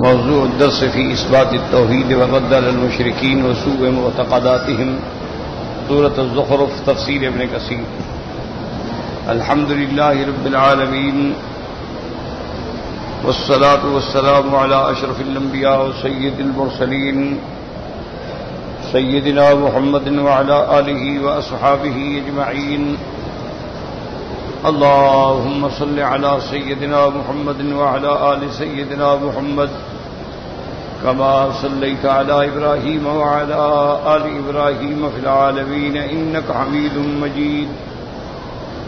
موضوع الدرس في إثبات التوحيد ورد على المشركين وسوء معتقداتهم. سورة الزخرف، تفسير ابن كثير. الحمد لله رب العالمين، والصلاة والسلام على أشرف الأنبياء وسيد المرسلين سيدنا محمد وعلى آله وأصحابه أجمعين. اللهم صل على سيدنا محمد وعلى آل سيدنا محمد كما صليت على إبراهيم وعلى آل إبراهيم في العالمين إنك حميد مجيد.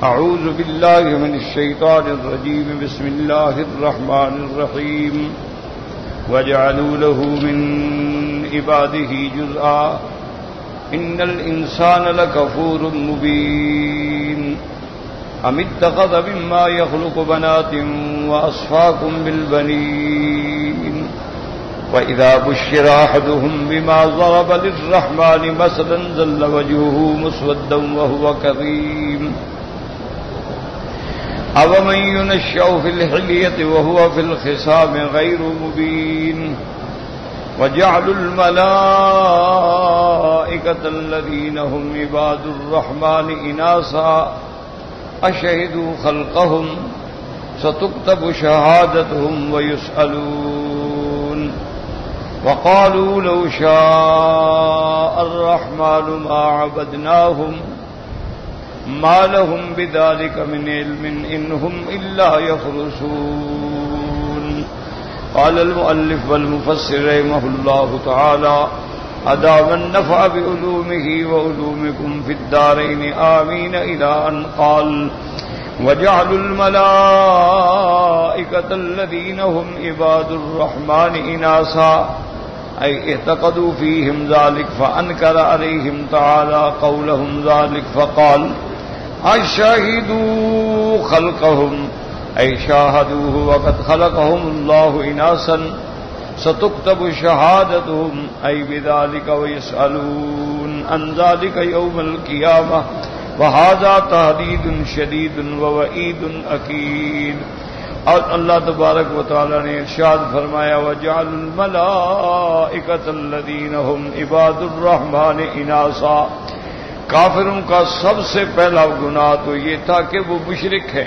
أعوذ بالله من الشيطان الرجيم. بسم الله الرحمن الرحيم. وجعلوا له من عباده جزءا إن الإنسان لكفور مبين. أم اتخذ مما يخلق بنات وأصفاكم بالبنين وإذا بشر أحدهم بما ضرب للرحمن مثلا ظل وجهه مسودا وهو كظيم. أَوَمَن يُنَشَّأُ فِي الْحِلْيَةِ وَهُوَ فِي الْخِصَامِ غَيْرُ مُبِينٍ. وَجَعَلُوا الْمَلَائِكَةَ الَّذِينَ هُمْ عِبَادُ الرَّحْمَنِ إِنَاثًا أَشَهِدُوا خَلْقَهُمْ سَتُكْتَبُ شَهَادَتُهُمْ وَيُسْأَلُونَ. وَقَالُوا لَوْ شَاءَ الرَّحْمَنُ مَا عَبَدْنَاهُمْ ما لهم بذلك من علم إنهم إلا يخرصون. قال المؤلف والمفسر رحمه الله تعالى: أدام النفع بعلومه وعلومكم في الدارين آمين، إلى أن قال: وجعلوا الملائكة الذين هم عباد الرحمن إناثا، أي اعتقدوا فيهم ذلك فأنكر عليهم تعالى قولهم ذلك فقال: أشهدوا خلقهم، أي شاهدوه وقد خلقهم الله إناثا ستكتب شهادتهم، أي بذلك ويسألون عن ذلك يوم القيامة. وهذا تهديد شديد ووعيد أكيد. اور اللہ تبارک و تعالی نے ارشاد فرمایا: وَجَعَلُوا الْمَلَائِكَةَ الَّذِينَ هُمْ عِبَادُ الرَّحْمَنِ إِنَاثًا. کافروں کا سب سے پہلا گناہ تو یہ تھا کہ وہ مشرک ہے،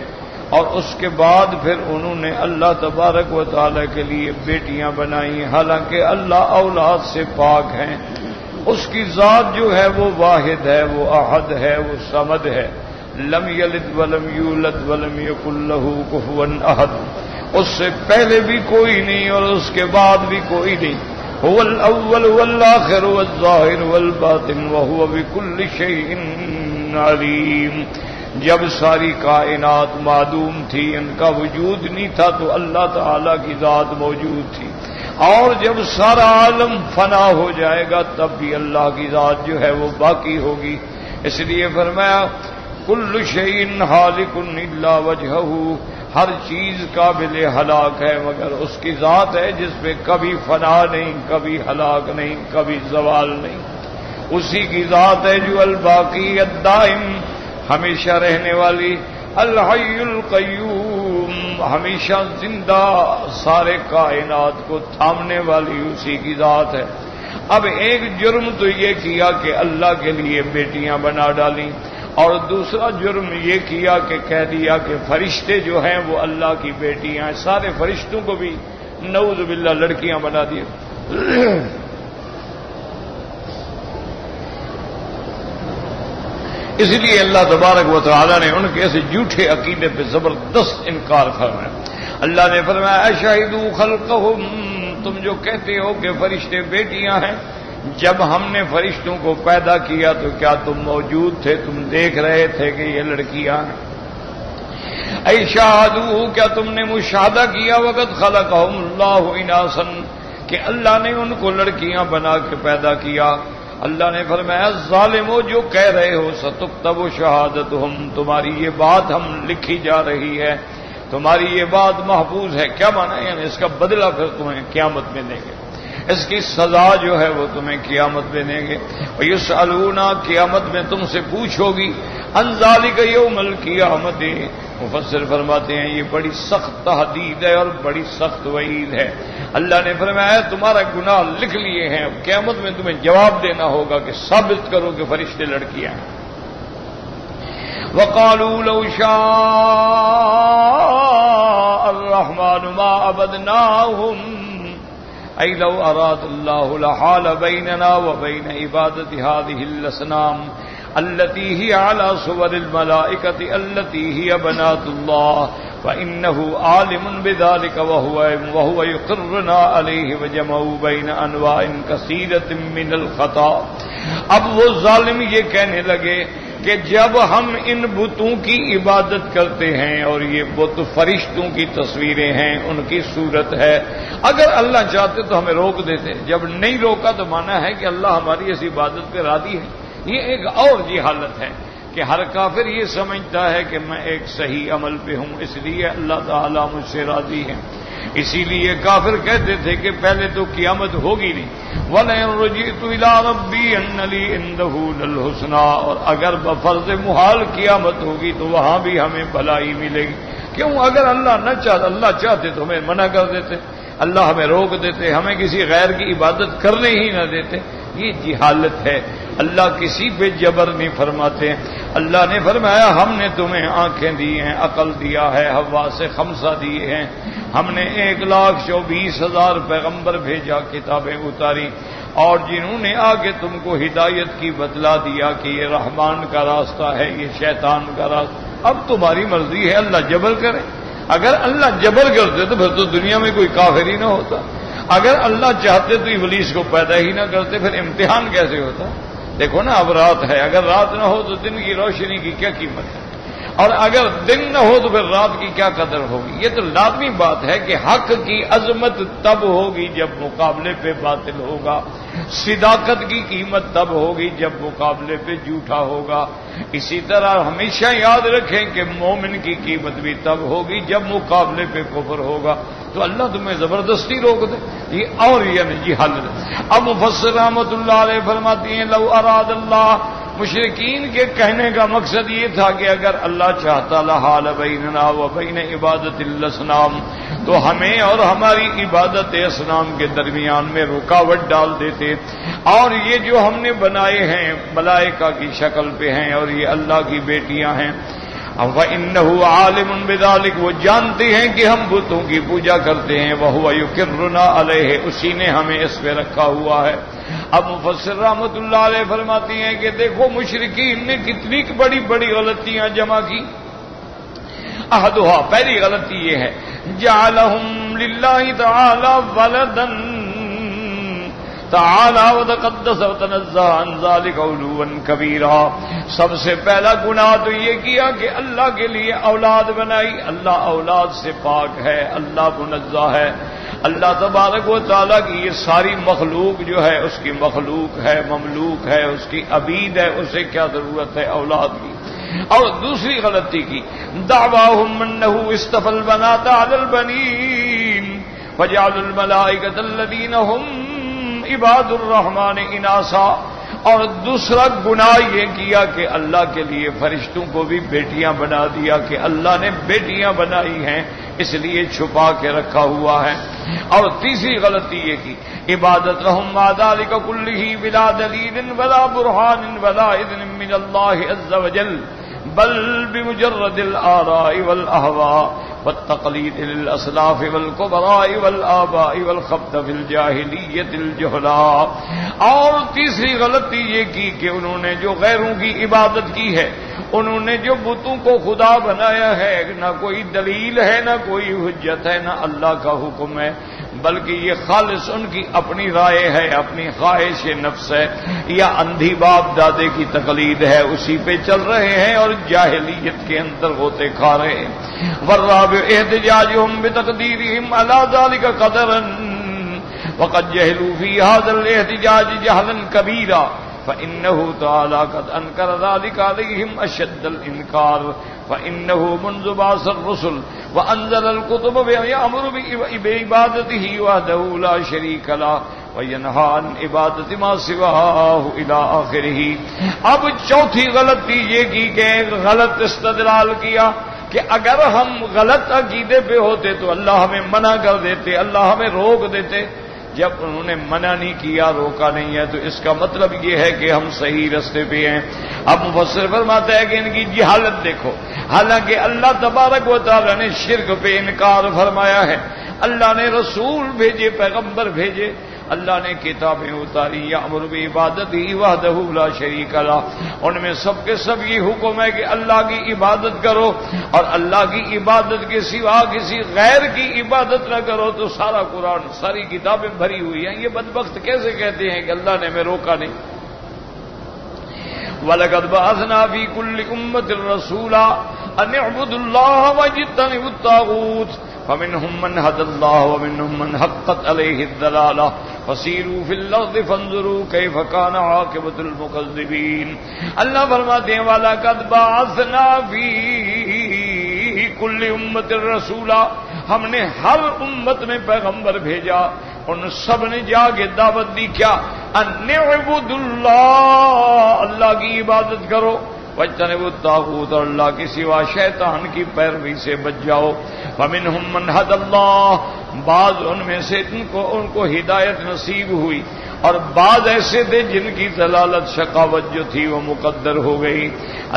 اور اس کے بعد پھر انہوں نے اللہ تبارک و تعالی کے لیے بیٹیاں بنائی، حالانکہ اللہ اولاد سے پاک ہیں. اس کی ذات جو ہے وہ واحد ہے، وہ احد ہے، وہ صمد ہے. لم یلد ولم یولد ولم یکن لہ کفوا احد. اس سے پہلے بھی کوئی نہیں اور اس کے بعد بھی کوئی نہیں. هو الاول والآخر والظاہر والباطن وهو بكل شيء علیم. جب ساری کائنات معدوم تھی، ان کا وجود نہیں تھا، تو اللہ تعالی کی ذات موجود تھی، اور جب سارا عالم فنا ہو جائے گا تب بھی اللہ کی ذات جو ہے وہ باقی ہوگی. اس لیے فرمایا: کل شیء ہالک الا وجہہ. ہر چیز قابل ہلاک ہے مگر اس کی ذات ہے جس پہ کبھی فنا نہیں، کبھی ہلاک نہیں، کبھی زوال نہیں. اسی کی ذات ہے جو الباقی الدائم، ہمیشہ رہنے والی، الحی القیوم، ہمیشہ زندہ، سارے کائنات کو تھامنے والی اسی کی ذات ہے. اب ایک جرم تو یہ کیا کہ اللہ کے لیے بیٹیاں بنا ڈالیں، اور دوسرا جرم یہ کیا کہ کہہ دیا کہ فرشتے جو ہیں وہ اللہ کی بیٹیاں ہیں. سارے فرشتوں کو بھی نعوذ باللہ لڑکیاں بنا دیے. اس لیے اللہ تبارک و تعالی نے ان کے ایسے جھوٹے عقیدے پہ زبردست انکار فرمایا. اللہ نے فرمایا: اشہدوا خلقہم. تم جو کہتے ہو کہ فرشتے بیٹیاں ہیں، جب ہم نے فرشتوں کو پیدا کیا تو کیا تم موجود تھے؟ تم دیکھ رہے تھے کہ یہ لڑکیاں ہیں؟ اے شاہدوا، کیا تم نے مشاہدہ کیا وقت خلقہم اللہ اناثا، کہ اللہ نے ان کو لڑکیاں بنا کے پیدا کیا؟ اللہ نے فرمایا: ظالمو، جو کہہ رہے ہو ستکتب شہادتہم، تمہاری یہ بات ہم لکھی جا رہی ہے، تمہاری یہ بات محفوظ ہے. کیا مانا؟ یعنی اس کا بدلہ پھر تمہیں قیامت میں دیں گے، اس کی سزا جو ہے وہ تمہیں قیامت میں دیں گے. وَيُسْأَلُونَ، قیامت میں تم سے پوچھو گی، عَنْ ذَلِكَ يَوْمَ الْقِيَامَةِ، مفسر فرماتے ہیں یہ بڑی سخت تحدید ہے اور بڑی سخت وعید ہے. اللہ نے فرمایا تمہارا گناہ لکھ لیے ہیں، اب قیامت میں تمہیں جواب دینا ہوگا کہ ثابت کرو کہ فرشتے لڑکیاں ہیں. وَقَالُوا لَوْ شَاءَ الرَّحْمَنُ مَا عَبَدْنَاهُمْ أَيْ لَوْ أَرَادَ اللَّهُ لَحَالَ بَيْنَنَا وَبَيْنَ عِبَادَةِ هَذِهِ الْأَصْنَامِ التي هي على صور الملائكة التي هي بنات الله فإنه عالم بذلك وهو يقرنا عليه وجمعوا بين أنواع كثيرة من الخطأ. اب وہ ظالم یہ کہنے لگے کہ جب ہم ان بتوں کی عبادت کرتے ہیں اور یہ بت فرشتوں کی تصویریں ہیں، ان کی صورت ہے، اگر اللہ چاہتے تو ہمیں روک دیتے، جب نہیں روکا تو مانا ہے کہ اللہ ہماری اس عبادت پہ راضی ہے. یہ ایک اور حالت ہے کہ ہر کافر یہ سمجھتا ہے کہ میں ایک صحیح عمل پہ ہوں، اس لیے اللہ تعالیٰ مجھ سے راضی ہے. اسی لیے کافر کہتے تھے کہ پہلے تو قیامت ہوگی نہیں. وَلَئِن رُجِعْتُ إِلَىٰ رَبِّي أَنَّ لِي عِندَهُ لَلْحُسْنَىٰ، اور اگر بفرض محال قیامت ہوگی تو وہاں بھی ہمیں بھلائی ملے گی. کیوں؟ اگر اللہ اللہ چاہتے تو ہمیں منع کر دیتے، اللہ ہمیں روک دیتے، ہمیں کسی غیر کی عبادت کرنے ہی نہ دیتے. یہ جہالت ہے. اللہ کسی پہ جبر نہیں فرماتے. اللہ نے فرمایا ہم نے تمہیں آنکھیں دی ہیں، عقل دیا ہے، حواس خمسہ دیے ہیں، ہم نے 1,24,000 پیغمبر بھیجا، کتابیں اتاری، اور جنہوں نے آگے تم کو ہدایت کی بتلا دیا کہ یہ رحمان کا راستہ ہے، یہ شیطان کا راستہ. اب تمہاری مرضی ہے، اللہ جبر کرے. اگر اللہ جبر کرتے تو پھر تو دنیا میں کوئی کافر ہی نہ ہوتا. اگر اللہ چاہتے تو ابلیس کو پیدا ہی نہ کرتے، پھر امتحان کیسے ہوتا؟ دیکھو نا اب رات ہے، اگر رات نہ ہو تو دن کی روشنی کی کیا قیمت ہے، اور اگر دن نہ ہو تو پھر رات کی کیا قدر ہوگی. یہ تو لازمی بات ہے کہ حق کی عظمت تب ہوگی جب مقابلے پہ باطل ہوگا، صداقت کی قیمت تب ہوگی جب مقابلے پہ جھوٹا ہوگا. اسی طرح ہمیشہ یاد رکھیں کہ مومن کی قیمت بھی تب ہوگی جب مقابلے پہ کفر ہوگا. تو اللہ تمہیں زبردستی روک دے، یہ اور یہ حل ہے. اب مفسر رحمۃ اللہ علیہ فرماتی ہیں لو اراد اللہ، مشرکین کے کہنے کا مقصد یہ تھا کہ اگر اللہ چاہتا لحال بیننا و بین عبادت الاصنام، تو ہمیں اور ہماری عبادت اصنام کے درمیان میں رکاوٹ ڈال دیتے. اور یہ جو ہم نے بنائے ہیں ملائکہ کی شکل پہ ہیں اور یہ اللہ کی بیٹیاں ہیں، وَإِنَّهُ عَالِمٌ بِذَلِكَ، وہ جانتے ہیں کہ ہم بتوں کی پوجا کرتے ہیں، وَهُوَ يُقِرُّنَا عَلَيْهِ، اسی نے ہمیں اس پہ رکھا ہوا ہے. اب مفسر رحمۃ اللہ علیہ فرماتی ہیں کہ دیکھو مشرکین نے کتنی بڑی بڑی غلطیاں جمع کی. احدھا، پہلی غلطی یہ ہے جعلہم للہ تعالی ولدا تعالی وتقدس وتنزہ عن ذلک علوا کبیرا. سب سے پہلا گناہ تو یہ کیا کہ اللہ کے لیے اولاد بنائی. اللہ اولاد سے پاک ہے، اللہ منزہ ہے. اللہ تبارک و تعالیٰ کی یہ ساری مخلوق جو ہے اس کی مخلوق ہے، مملوک ہے، اس کی عبید ہے، اسے کیا ضرورت ہے اولاد کی. اور دوسری غلطی کی دعواہم انہ اصطفى البنات علی البنین فجعلوا الملائکۃ الذین هم عباد الرحمن اناسا. اور دوسرا گناہ یہ کیا کہ اللہ کے لیے فرشتوں کو بھی بیٹیاں بنا دیا کہ اللہ نے بیٹیاں بنائی ہیں اس لیے چھپا کے رکھا ہوا ہے. اور تیسری غلطی یہ کی عبادت لهم ما ذلك كله بلا دلیل ولا برهان ولا اذن من الله عز وجل بل بمجرد الآراء والاهواء والتقلید للاسلاف والکبراء والآباء والخبط فی الجاہلیت الجہلاء. اور تیسری غلطی یہ کی کہ انہوں نے جو غیروں کی عبادت کی ہے، انہوں نے جو بتوں کو خدا بنایا ہے، نہ کوئی دلیل ہے، نہ کوئی حجت ہے، نہ اللہ کا حکم ہے، بلکہ یہ خالص ان کی اپنی رائے ہے، اپنی خواہش نفس ہے، یا اندھی باپ دادے کی تقلید ہے، اسی پہ چل رہے ہیں اور جاہلیت کے اندر غوطے کھا رہے ہیں. والرابع احتجاجهم بتقديرهم على ذلك قدرا وقد جهلوا في هذا الاحتجاج جهلا كبيرا فإنه تعالى قد أنكر ذلك عليهم أشد الإنكار فإنه منذ بعث الرسل وأنزل الكتب يأمر بعبادته وحده لا شريك له وَيَنْهَى عَنْ عِبَادَةِ مَا سِوَاهُ إِلَىٰ آخِرِهِ. اب چوتھی غلطی یہ کی کہ غلط استدلال کیا کہ اگر ہم غلط عقیدے پہ ہوتے تو اللہ ہمیں منع کر دیتے، اللہ ہمیں روک دیتے. جب انہوں نے منع نہیں کیا، روکا نہیں ہے، تو اس کا مطلب یہ ہے کہ ہم صحیح راستے پہ ہیں. اب مفسر فرماتا ہے کہ ان کی جہالت دیکھو، حالانکہ اللہ تبارک و تعالی نے شرک پہ انکار فرمایا ہے، اللہ نے رسول بھیجے، پیغمبر بھیجے، اللہ نے کتابیں اتاری، یامر بعبادتہ وحدہ لا شریک لہ، ان میں سب کے سب یہ حکم ہے کہ اللہ کی عبادت کرو، اور اللہ کی عبادت کے سوا کسی غیر کی عبادت نہ کرو. تو سارا قرآن، ساری کتابیں بھری ہوئی ہیں. یہ بدبخت کیسے کہتے ہیں کہ اللہ نے ہمیں روکا نہیں؟ وَلَقَدْ بَعَثْنَا فِي كُلِّ أُمَّةٍ رَسُولًا أَنِ اعْبُدُوا اللَّهَ وَاجْتَنِبُوا الطَّاغُوتَ فَمِنْهُمْ مَنْ هَدَى اللَّهُ وَمِنْهُمْ مَنْ حَقَّتْ عَلَيْهِ الضَّلَالَةُ فَسِيرُوا فِي الْأَرْضِ فَانظُرُوا كَيْفَ كَانَ عَاقِبَةُ الْمُكَذِّبِينَ. اللہ فرماتے ہیں وَلَقَدْ بَعَثْنَا فِي كُلِّ أُمَّةٍ رَسُولًا، ہم نے ہر امت میں پیغمبر بھیجا، ان سب نے جا کے دعوت دی کیا؟ ان اعبدوا اللہ، اللہ کی عبادت کرو، واجتنبوا الطاغوت، اور اللہ کے سوا شیطان کی پیروی سے بچ جاؤ. فمنہم من ھدی اللہ، بعض ان میں سے ان کو ہدایت نصیب ہوئی، اور بعض ایسے تھے جن کی ضلالت، شقاوت جو تھی وہ مقدر ہو گئی.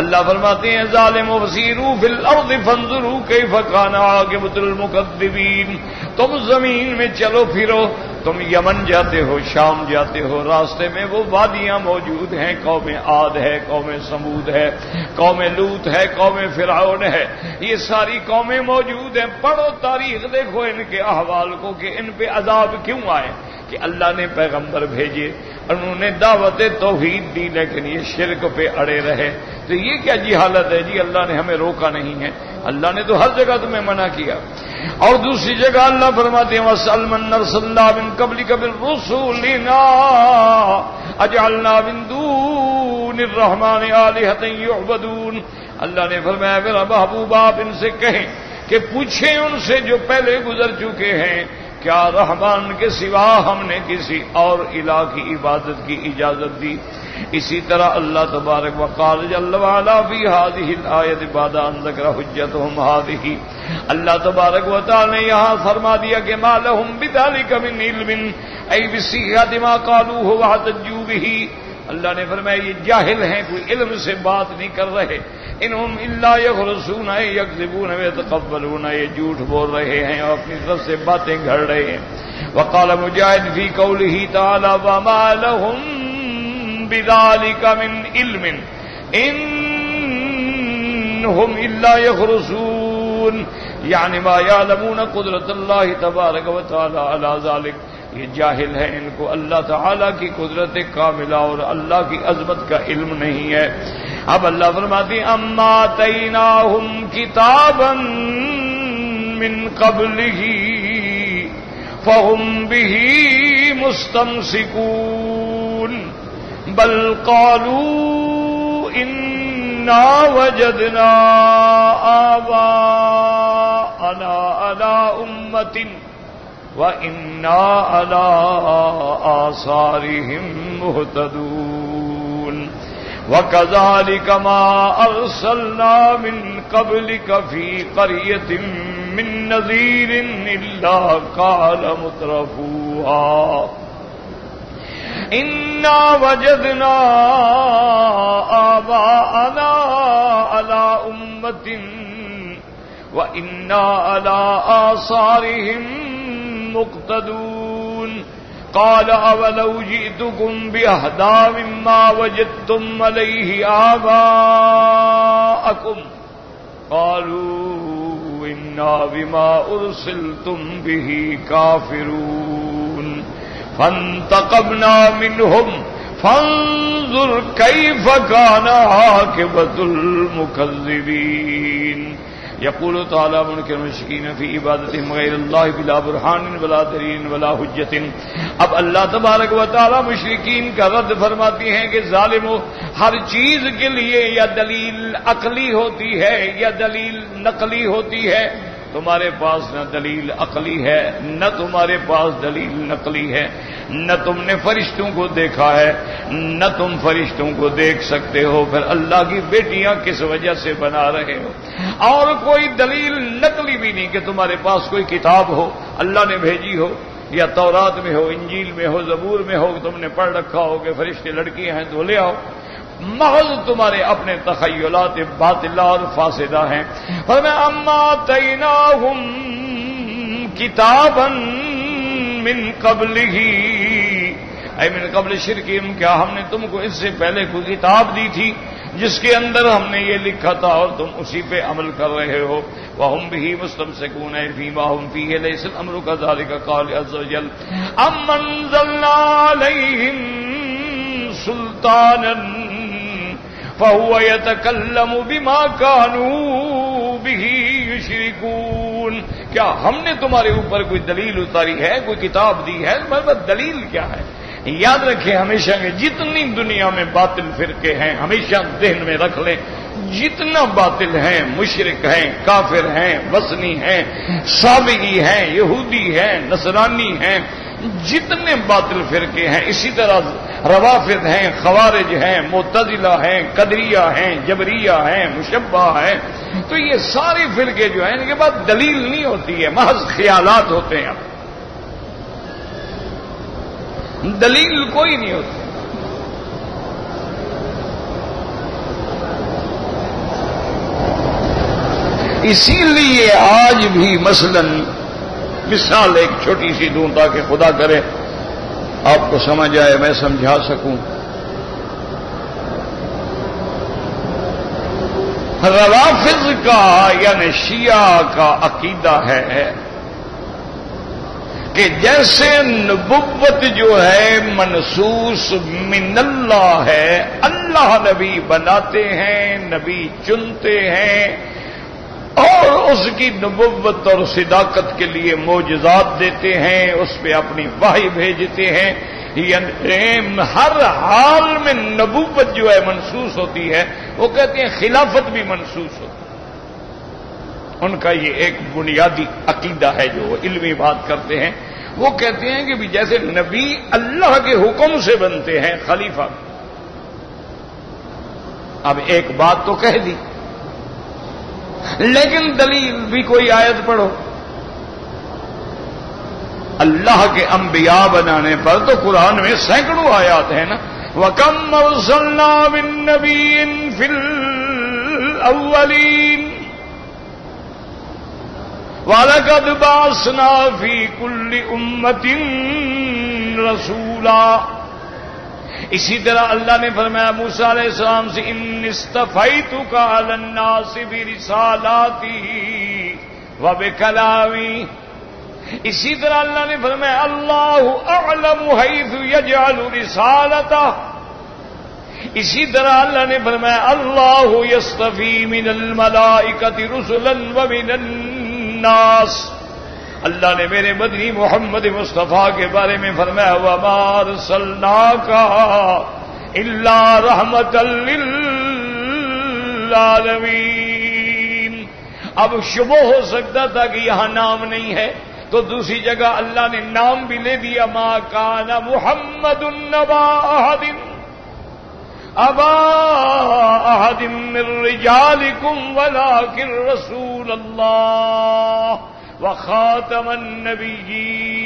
اللہ فرماتے ہیں ظالموا فسیروا فی الارض فانظروا کیف کان عاقبۃ المکذبین. تم زمین میں چلو پھرو، تم یمن جاتے ہو، شام جاتے ہو، راستے میں وہ وادیاں موجود ہیں، قوم عاد ہے، قوم سمود ہے، قوم لوط ہے، قوم فرعون ہے، یہ ساری قومیں موجود ہیں. پڑھو تاریخ، دیکھو ان کے احوال کو کہ ان پہ عذاب کیوں آئے، کہ اللہ نے پیغمبر بھیجے، انہوں نے دعوت توحید دی، لیکن یہ شرک پہ اڑے رہے. تو یہ کیا جہالت ہے جی؟ اللہ نے ہمیں روکا نہیں ہے، اللہ نے تو ہر جگہ تمہیں منع کیا. اور دوسری جگہ اللہ فرماتے ہیں وَاسْأَلْ مَنْ أَرْسَلْنَا مِنْ قَبْلِكَ مِنْ رُسُلِنَا أَجْعَلْنَا مِنْ دُونِ الرَّحْمَنِ آلِهَةً يُعْبَدُونَ. اللہ نے فرمایا میرا محبوب آپ ان سے کہیں کہ پوچھیں ان سے جو پہلے گزر چکے ہیں، کیا رحمان کے سوا ہم نے کسی اور الہ کی عبادت کی اجازت دی؟ اسی طرح اللہ تبارک وقال جل وعلا فی هذه الآیۃ بعد ان ذکر حجتهم هذه، اللہ تبارک و تعالی نے یہاں فرما دیا کہ ما لهم بذلک من علم ای بصیغۃ ما قالوه واحتجوا به. اللہ نے فرمایا یہ جاہل ہیں، کوئی علم سے بات نہیں کر رہے. انہم الا یخرصون یکذبون ویتقبلون، یہ جھوٹ بول رہے ہیں اور اپنی طرف سے باتیں گھڑ رہے ہیں. وقال مجاہد فی قوله تعالی وما لهم بذلك من علم انهم الا يخرصون، یعنی ما يعلمون قدرت اللہ تبارک و تعالی علی ذلك، یہ جاہل ہے، ان کو اللہ تعالی کی قدرت کاملہ اور اللہ کی عظمت کا علم نہیں ہے. اب اللہ فرماتی اما آتیناہم کتابا من قبلہ فہم بہ مستمسکون بل قالوا انا وجدنا آباءنا علی امۃ وَإِنَّا عَلَىٰ آثَارِهِم مُهْتَدُونَ وَكَذَٰلِكَ مَا أَرْسَلْنَا مِن قَبْلِكَ فِي قَرْيَةٍ مِّن نَّذِيرٍ إِلَّا قَالَ مُتْرَفُوهَا إِنَّا وَجَدْنَا آبَاءَنَا عَلَىٰ أُمَّةٍ وَإِنَّا عَلَىٰ آثَارِهِم مقتدون قال اولو جئتكم بأهدى مما وجدتم عليه آباءكم قالوا إنا بما أرسلتم به كافرون فانتقمنا منهم فانظر كيف كان عاقبة المكذبين. یقول تعالی منکر المشرکین فی عبادتہم غیر اللہ بلا برہان ولا دلیل ولا حجت. اب اللہ تبارک و تعالی مشرکین کا رد فرماتی ہیں کہ ظالمو، ہر چیز کے لیے یا دلیل عقلی ہوتی ہے یا دلیل نقلی ہوتی ہے. تمہارے پاس نہ دلیل عقلی ہے نہ تمہارے پاس دلیل نقلی ہے، نہ تم نے فرشتوں کو دیکھا ہے نہ تم فرشتوں کو دیکھ سکتے ہو، پھر اللہ کی بیٹیاں کس وجہ سے بنا رہے ہو؟ اور کوئی دلیل نقلی بھی نہیں کہ تمہارے پاس کوئی کتاب ہو اللہ نے بھیجی ہو، یا تورات میں ہو، انجیل میں ہو، زبور میں ہو، تم نے پڑھ رکھا ہو کہ فرشتے لڑکی ہیں تو لے آؤ۔ محض تمہارے اپنے تخیلات باطلہ اور فاسدہ ہیں۔ فرمایا اما آتیناہم کتابا من قبلہ، اے من قبل شرکہم، کیا ہم نے تم کو اس سے پہلے کوئی کتاب دی تھی جس کے اندر ہم نے یہ لکھا تھا اور تم اسی پہ عمل کر رہے ہو؟ وَهُمْ بِهِ مُسْتَمْسِكُونَ فِيمَا هُمْ فِيهِ لَيْسَ الْأَمْرُ كَذَلِكَ قَالَ عَزَّ وَجَلَّ أَمَّا أَنزَلْنَا عَلَيْهِمْ سُلْطَانًا فَهُوَ يَتَكَلَّمُ بِمَا كَانُوا بِهِ يُشْرِكُونَ، کیا ہم نے تمہارے اوپر کوئی دلیل اتاری ہے، کوئی کتاب دی ہے؟ مطلب دلیل کیا ہے؟ یاد رکھیں ہمیشہ کہ جتنی دنیا میں باطل فرقے ہیں، ہمیشہ ذہن میں رکھ لیں، جتنا باطل ہیں، مشرک ہیں، کافر ہیں، وثنی ہیں، صابئی ہیں، یہودی ہیں، نصرانی ہیں، جتنے باطل فرقے ہیں، اسی طرح روافض ہیں، خوارج ہیں، معتزلہ ہیں، قدریہ ہیں، جبریہ ہیں، مشبہ ہیں، تو یہ سارے فرقے جو ہیں ان کے بعد دلیل نہیں ہوتی ہے، محض خیالات ہوتے ہیں، دلیل کوئی نہیں ہوتی۔ اسی لیے آج بھی مثلاً مثال ایک چھوٹی سی دوں تاکہ خدا کرے آپ کو سمجھ آئے، میں سمجھا سکوں۔ روافض کا یعنی شیعہ کا عقیدہ ہے کہ جیسے نبوت جو ہے منسوس من اللہ ہے، اللہ نبی بناتے ہیں، نبی چنتے ہیں اور اس کی نبوت اور صداقت کے لیے معجزات دیتے ہیں، اس پہ اپنی وحی بھیجتے ہیں، یعنی ہر حال میں نبوت جو ہے منسوس ہوتی ہے، وہ کہتے ہیں خلافت بھی منسوس ہوتی ہے۔ ان کا یہ ایک بنیادی عقیدہ ہے جو وہ علمی بات کرتے ہیں، وہ کہتے ہیں کہ جیسے نبی اللہ کے حکم سے بنتے ہیں، خلیفہ۔ اب ایک بات تو کہہ دی، لیکن دلیل بھی کوئی آیت پڑھو۔ اللہ کے انبیاء بنانے پر تو قرآن میں سینکڑوں آیات ہیں نا، وَكَمْ أَرْسَلْنَا مِن نَّبِيٍّ فِي الْأَوَّلِينَ وَلَقَدْ بَعَثْنَا فِي كُلِّ أُمَّةٍ رَسُولًا۔ اسی طرح اللہ نے فرمایا موسیٰ علیہ السلام سے إِنِّ اصْطَفَيْتُكَ عَلَى النَّاسِ بِرِسَالَاتِي وَبِكَلَامِي۔ اسی طرح اللہ نے فرمایا اللہ اعلم حیث یجعل رسالتہ۔ اسی طرح اللہ نے فرمایا اللہ یصطفی من الملائکۃ رسلا ومن الناس۔ اللہ نے میرے مدنی محمد مصطفیٰ کے بارے میں فرمایا وما ارسلناک الا رحمۃ للعالمین۔ اب شبہ ہو سکتا تھا کہ یہاں نام نہیں ہے، تو دوسری جگہ اللہ نے نام بھی لے دیا، ما کان محمد ابا احد من رجالکم ولکن رسول اللہ وخاتم النبیین۔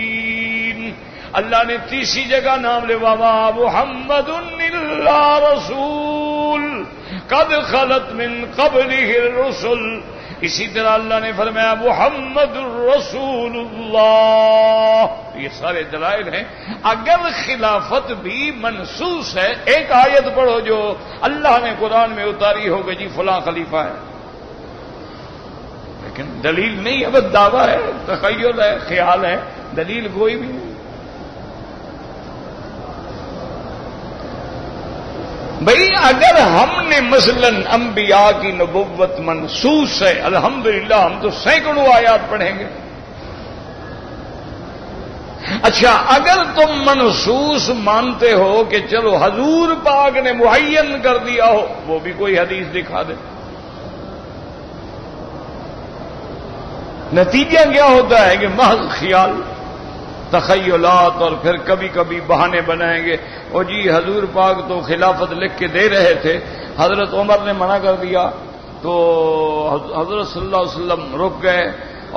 اللہ نے تیسری جگہ نام لے وما محمد الا رسول قد خلت من قبلہ الرسل۔ اسی طرح اللہ نے فرمایا محمد الرسول اللہ۔ یہ سارے دلائل ہیں۔ اگر خلافت بھی منسوس ہے، ایک آیت پڑھو جو اللہ نے قرآن میں اتاری ہوگی جی فلاں خلیفہ ہے، لیکن دلیل نہیں ہے، بس دعویٰ ہے، تخیل ہے، خیال ہے، دلیل کوئی بھی نہیں۔ بھئی اگر ہم نے مثلا انبیاء کی نبوت منسوس ہے، الحمدللہ ہم تو سینکڑوں آیات پڑھیں گے۔ اچھا اگر تم منسوس مانتے ہو کہ چلو حضور پاک نے معین کر دیا ہو، وہ بھی کوئی حدیث دکھا دے۔ نتیجہ کیا ہوتا ہے کہ محض خیال، تخیلات، اور پھر کبھی کبھی بہانے بنائیں گے. اور جی حضور پاک تو خلافت لکھ کے دے رہے تھے، حضرت عمر نے منع کر دیا تو حضرت صلی اللہ علیہ وسلم رک گئے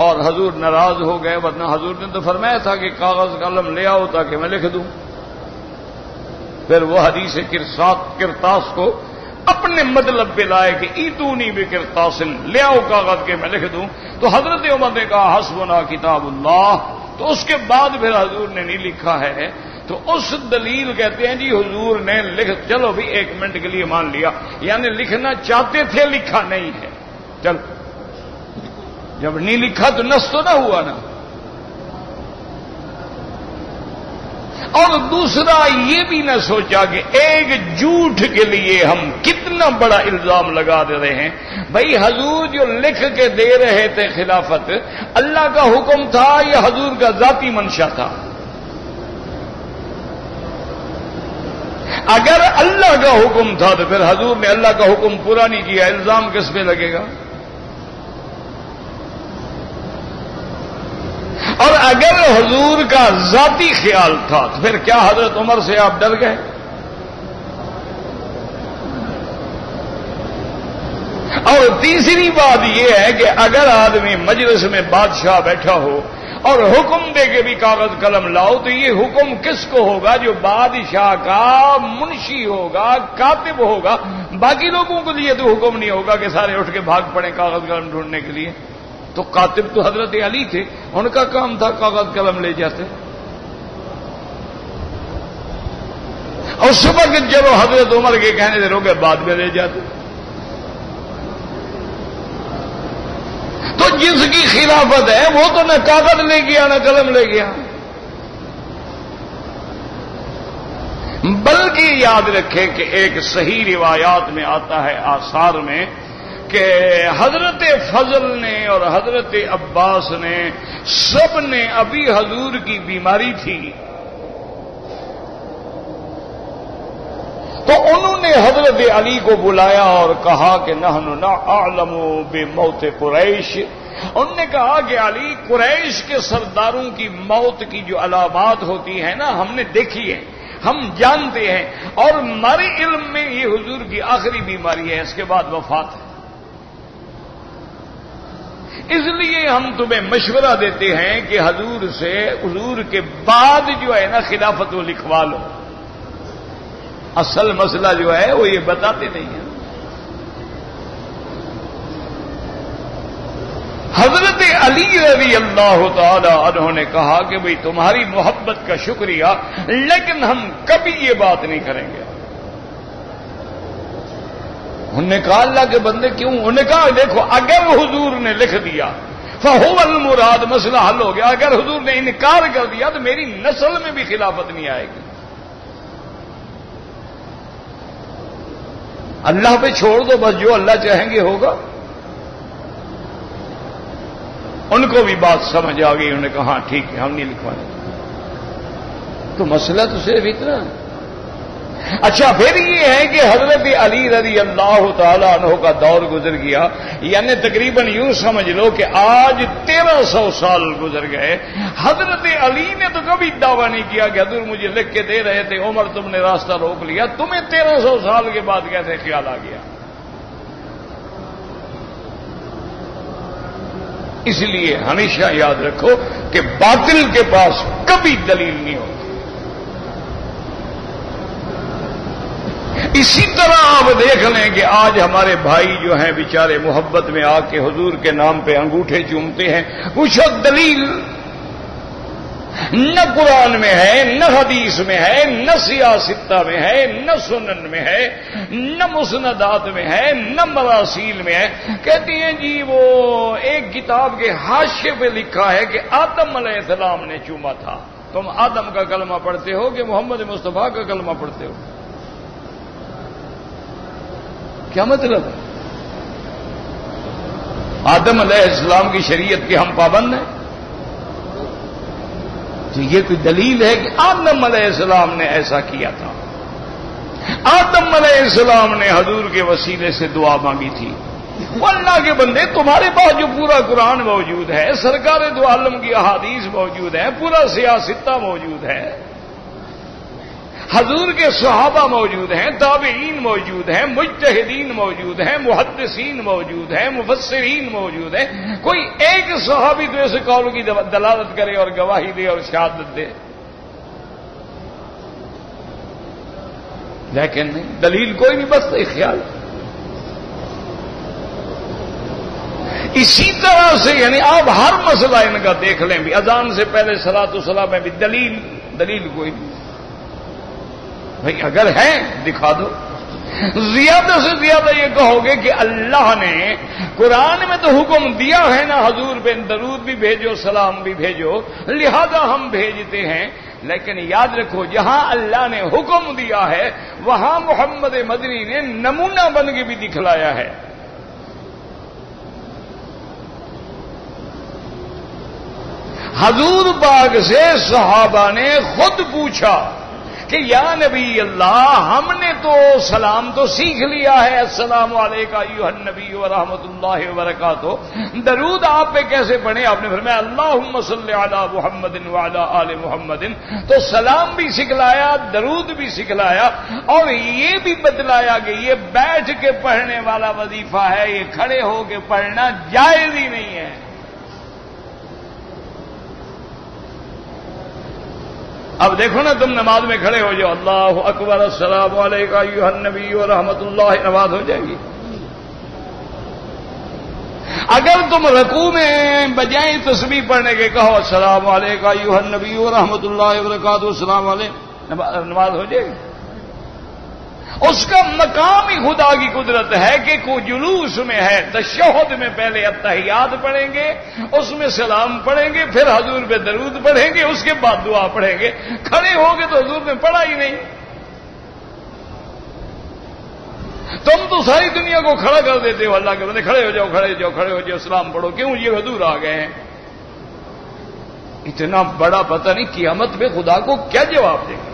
اور حضور ناراض ہو گئے، ورنہ حضور نے تو فرمایا تھا کہ کاغذ قلم لے آؤ تاکہ میں لکھ دوں. پھر وہ حدیث کرتاس کو اپنے مطلب پہ لائے کہ ایتونی بکرتاسن، لے آؤ کاغذ کے میں لکھ دوں. تو حضرت عمر نے کہا حسبنا کتاب اللہ، تو اس کے بعد پھر حضور نے نہیں لکھا ہے. تو اس دلیل کہتے ہیں جی حضور نے چلو بھی 1 منٹ کے لیے مان لیا، یعنی لکھنا چاہتے تھے، لکھا نہیں ہے. چل جب نہیں لکھا تو نص تو نہ ہوا نا. اور دوسرا یہ بھی نہ سوچا کہ ایک جھوٹ کے لیے ہم کتنا بڑا الزام لگا دے رہے ہیں. بھائی حضور جو لکھ کے دے رہے تھے خلافت، اللہ کا حکم تھا یا حضور کا ذاتی منشا تھا؟ اگر اللہ کا حکم تھا تو پھر حضور نے اللہ کا حکم پورا نہیں کیا، الزام کس پہ لگے گا؟ اور اگر حضور کا ذاتی خیال تھا تو پھر کیا حضرت عمر سے آپ ڈر گئے؟ اور تیسری بات یہ ہے کہ اگر آدمی مجلس میں بادشاہ بیٹھا ہو اور حکم دے کے بھی کاغذ قلم لاؤ تو یہ حکم کس کو ہوگا؟ جو بادشاہ کا منشی ہوگا، کاتب ہوگا. باقی لوگوں کے لیے تو حکم نہیں ہوگا کہ سارے اٹھ کے بھاگ پڑیں کاغذ قلم ڈھونڈنے کے لیے. تو کاتب تو حضرت علی تھے، ان کا کام تھا کاغذ قلم لے جاتے. اور صبح کے چلو حضرت عمر کے کہنے سے روکے بعد میں لے جاتے. تو جس کی خلافت ہے وہ تو نہ کاغذ لے گیا نہ قلم لے گیا. بلکہ یاد رکھیں کہ ایک صحیح روایات میں آتا ہے، آثار میں، کہ حضرت فضل نے اور حضرت عباس نے سب نے ابھی حضور کی بیماری تھی تو انہوں نے حضرت علی کو بلایا اور کہا کہ نحن نعلم بموت قریش. انہوں نے کہا کہ علی، قریش کے سرداروں کی موت کی جو علامات ہوتی ہیں نا ہم نے دیکھی ہے، ہم جانتے ہیں، اور ہمارے علم میں یہ حضور کی آخری بیماری ہے، اس کے بعد وفات ہے. اس لیے ہم تمہیں مشورہ دیتے ہیں کہ حضور کے بعد جو ہے نا خلافت وہ لکھوا لو. اصل مسئلہ جو ہے وہ یہ بتاتے نہیں ہیں. حضرت علی رضی اللہ تعالی عنہ نے کہا کہ بھئی تمہاری محبت کا شکریہ، لیکن ہم کبھی یہ بات نہیں کریں گے. انہوں نے کہا اللہ کے بندے کیوں؟ انہوں نے کہا دیکھو اگر حضور نے لکھ دیا فہو المراد، مسئلہ حل ہو گیا. اگر حضور نے انکار کر دیا تو میری نسل میں بھی خلافت نہیں آئے گی. اللہ پہ چھوڑ دو بس، جو اللہ چاہیں گے ہوگا. ان کو بھی بات سمجھ آ گئی، انہوں نے کہا ہاں ٹھیک ہے ہم نہیں لکھوانے. تو مسئلہ تو صرف اتنا. اچھا پھر یہ ہے کہ حضرت علی رضی اللہ تعالی عنہ کا دور گزر گیا، یعنی تقریباً یوں سمجھ لو کہ آج 1300 سال گزر گئے. حضرت علی نے تو کبھی دعویٰ نہیں کیا کہ حضور مجھے لکھ کے دے رہے تھے، عمر تم نے راستہ روک لیا. تمہیں 1300 سال کے بعد کیسے خیال آ گیا؟ اس لیے ہمیشہ یاد رکھو کہ باطل کے پاس کبھی دلیل نہیں ہوتی. اسی طرح آپ دیکھ لیں کہ آج ہمارے بھائی جو ہیں بیچارے محبت میں آ کے حضور کے نام پہ انگوٹھے چومتے ہیں. پوچھو دلیل؟ نہ قرآن میں ہے، نہ حدیث میں ہے، نہ سیاستہ میں ہے، نہ سنن میں ہے، نہ مسندات میں ہے، نہ مراسیل میں ہے. کہتی ہیں جی وہ ایک کتاب کے حاشیے پہ لکھا ہے کہ آدم علیہ السلام نے چوما تھا. تم آدم کا کلمہ پڑھتے ہو کہ محمد مصطفیٰ کا کلمہ پڑھتے ہو؟ کیا مطلب؟ آدم علیہ السلام کی شریعت کے ہم پابند ہیں؟ تو یہ کوئی دلیل ہے کہ آدم علیہ السلام نے ایسا کیا تھا؟ آدم علیہ السلام نے حضور کے وسیلے سے دعا مانگی تھی. وہ اللہ کے بندے، تمہارے پاس جو پورا قرآن موجود ہے، سرکار دو عالم کی احادیث موجود ہے، پورا سیاستہ موجود ہے، حضور کے صحابہ موجود ہیں، تابعین موجود ہیں، مجتہدین موجود ہیں، محدثین موجود ہیں، مفسرین موجود ہیں، کوئی ایک صحابی تو ایسے قول کی دلالت کرے اور گواہی دے اور شہادت دے؟ لیکن نہیں، دلیل کوئی نہیں، بس ایک خیال۔ اسی طرح سے یعنی آپ ہر مسئلہ ان کا دیکھ لیں بھی، اذان سے پہلے صلاۃ و سلام میں بھی دلیل کوئی نہیں۔ بھائی اگر ہے دکھا دو۔ زیادہ سے زیادہ یہ کہو گے کہ اللہ نے قرآن میں تو حکم دیا ہے نا، حضور پہ درود بھی بھیجو، سلام بھی بھیجو، لہذا ہم بھیجتے ہیں۔ لیکن یاد رکھو، جہاں اللہ نے حکم دیا ہے وہاں محمد مدنی نے نمونہ بن کے بھی دکھلایا ہے۔ حضور پاک سے صحابہ نے خود پوچھا کہ یا نبی اللہ، ہم نے تو سلام تو سیکھ لیا ہے، السلام علیکم ایھا النبی ورحمۃ اللہ وبرکاتہ، درود آپ پہ کیسے پڑھیں؟ آپ نے فرمایا اللہم صلی علی محمد وعلی آل محمد۔ تو سلام بھی سکھلایا، درود بھی سکھلایا، اور یہ بھی بتلایا کہ یہ بیٹھ کے پڑھنے والا وظیفہ ہے، یہ کھڑے ہو کے پڑھنا جائز ہی نہیں ہے۔ اب دیکھو نا، تم نماز میں کھڑے ہو جاؤ، اللہ اکبر، السلام علیکم ایھا النبی ورحمۃ اللہ، نماز ہو جائے گی۔ اگر تم رکوع میں بجائے تسبیح پڑھنے کے کہو السلام علیکم ایھا النبی ورحمۃ اللہ وبرکاتہ، السلام علیکم، نماز ہو جائے گی۔ اس کا مقام ہی خدا کی قدرت ہے کہ کوئی جلوس میں ہے، تشہد میں پہلے اتحیات پڑھیں گے، اس میں سلام پڑھیں گے، پھر حضور پہ درود پڑھیں گے، اس کے بعد دعا پڑھیں گے۔ کھڑے ہو گے تو حضور نے پڑھا ہی نہیں۔ تم تو ساری دنیا کو کھڑا کر دیتے ہو، اللہ کے بندے کھڑے ہو جاؤ، کھڑے ہو جاؤ، کھڑے ہو جاؤ، سلام پڑھو، کیوں؟ یہ حضور آ گئے ہیں۔ اتنا بڑا پتہ نہیں قیامت میں خدا کو کیا جواب دے گا۔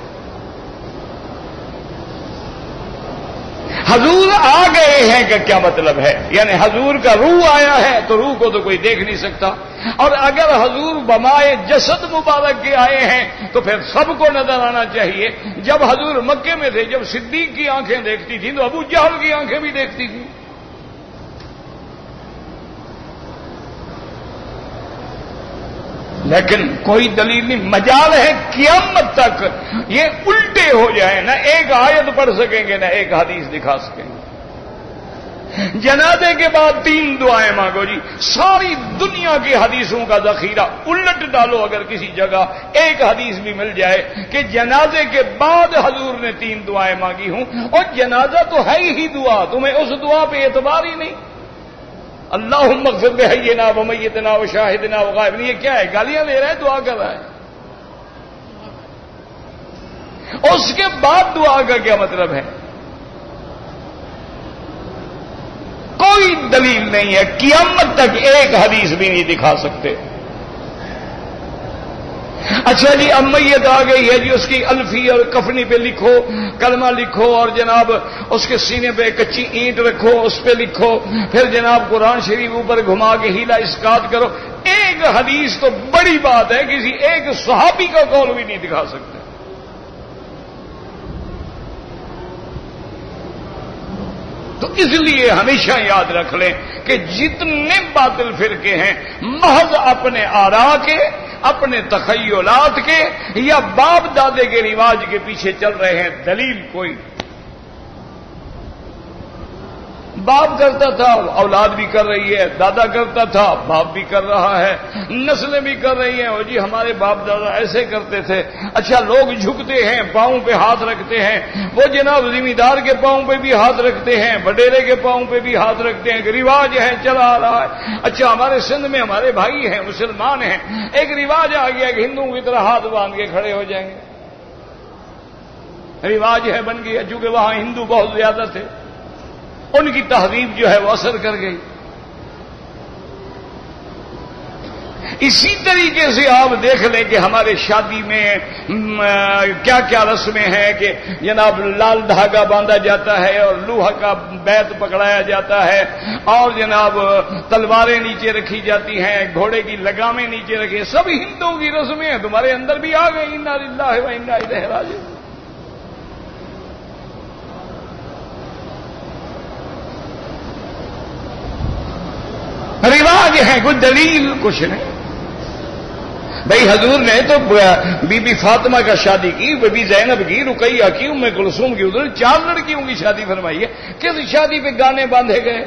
حضور آ گئے ہیں کا کیا مطلب ہے؟ یعنی حضور کا روح آیا ہے تو روح کو تو کوئی دیکھ نہیں سکتا، اور اگر حضور بمائے جسد مبارک کے آئے ہیں تو پھر سب کو نظر آنا چاہیے۔ جب حضور مکے میں تھے، جب صدیق کی آنکھیں دیکھتی تھیں تو ابو جہل کی آنکھیں بھی دیکھتی تھیں۔ لیکن کوئی دلیل نہیں، مجال ہے قیامت تک یہ الٹے ہو جائیں، نہ ایک آیت پڑھ سکیں گے نہ ایک حدیث دکھا سکیں گے۔ جنازے کے بعد 3 دعائیں مانگو جی، ساری دنیا کی حدیثوں کا ذخیرہ الٹ ڈالو، اگر کسی جگہ ایک حدیث بھی مل جائے کہ جنازے کے بعد حضور نے 3 دعائیں مانگی ہوں، اور جنازہ تو ہے ہی دعا، تمہیں اس دعا پہ اعتبار ہی نہیں۔ اللہم اغفر لحینا ومیتنا وشاہدنا وغائبنا، یہ کیا ہے؟ گالیاں لے رہا ہے، دعا کر رہا ہے۔ اس کے بعد دعا کا کیا مطلب ہے؟ کوئی دلیل نہیں ہے، قیامت تک ایک حدیث بھی نہیں دکھا سکتے۔ اچھا جی، اب میت آ گئی ہے جی، اس کی الفی اور کفنی پہ لکھو، کلمہ لکھو، اور جناب اس کے سینے پہ کچی اینٹ رکھو، اس پہ لکھو، پھر جناب قرآن شریف اوپر گھما کے ہیلا اسقاط کرو۔ ایک حدیث تو بڑی بات ہے، کسی ایک صحابی کا قول بھی نہیں دکھا سکتے۔ تو اس لیے ہمیشہ یاد رکھ لیں کہ جتنے باطل فرقے ہیں محض اپنے آراء کے، اپنے تخیلات کے یا باپ دادے کے رواج کے پیچھے چل رہے ہیں، دلیل کوئی۔ باپ کرتا تھا، اولاد بھی کر رہی ہے، دادا کرتا تھا، باپ بھی کر رہا ہے، نسلیں بھی کر رہی ہیں۔ اور جی ہمارے باپ دادا ایسے کرتے تھے۔ اچھا، لوگ جھکتے ہیں، پاؤں پہ ہاتھ رکھتے ہیں، وہ جناب ذمہ دار کے پاؤں پہ بھی ہاتھ رکھتے ہیں، وڈیرے کے پاؤں پہ بھی ہاتھ رکھتے ہیں، رواج ہے، چلا آ رہا ہے۔ اچھا، ہمارے سندھ میں ہمارے بھائی ہیں، مسلمان ہیں، ایک رواج آ گیا کہ ہندوؤں کی طرح ہاتھ باندھ کے کھڑے ہو جائیں گے، رواج ہے، بن گیا، چونکہ وہاں ہندو بہت زیادہ تھے، ان کی تہذیب جو ہے وہ اثر کر گئی۔ اسی طریقے سے آپ دیکھ لیں کہ ہمارے شادی میں کیا کیا رسمیں ہیں کہ جناب لال دھاگا باندھا جاتا ہے اور لوہا کا بیت پکڑایا جاتا ہے اور جناب تلواریں نیچے رکھی جاتی ہیں، گھوڑے کی لگامیں نیچے رکھی، سب ہندوؤں کی رسمیں ہیں، تمہارے اندر بھی آ گئی۔ انا للہ و انا الیہ راجعون۔ رواج ہے، کوئی دلیل کچھ نہیں۔ بھائی حضور نے تو بی بی فاطمہ کا شادی کی، بی بی زینب کی، رقیہ کی، ام کلثوم کی، ادھر 4 لڑکیوں کی شادی فرمائی ہے۔ کس شادی پہ گانے باندھے گئے؟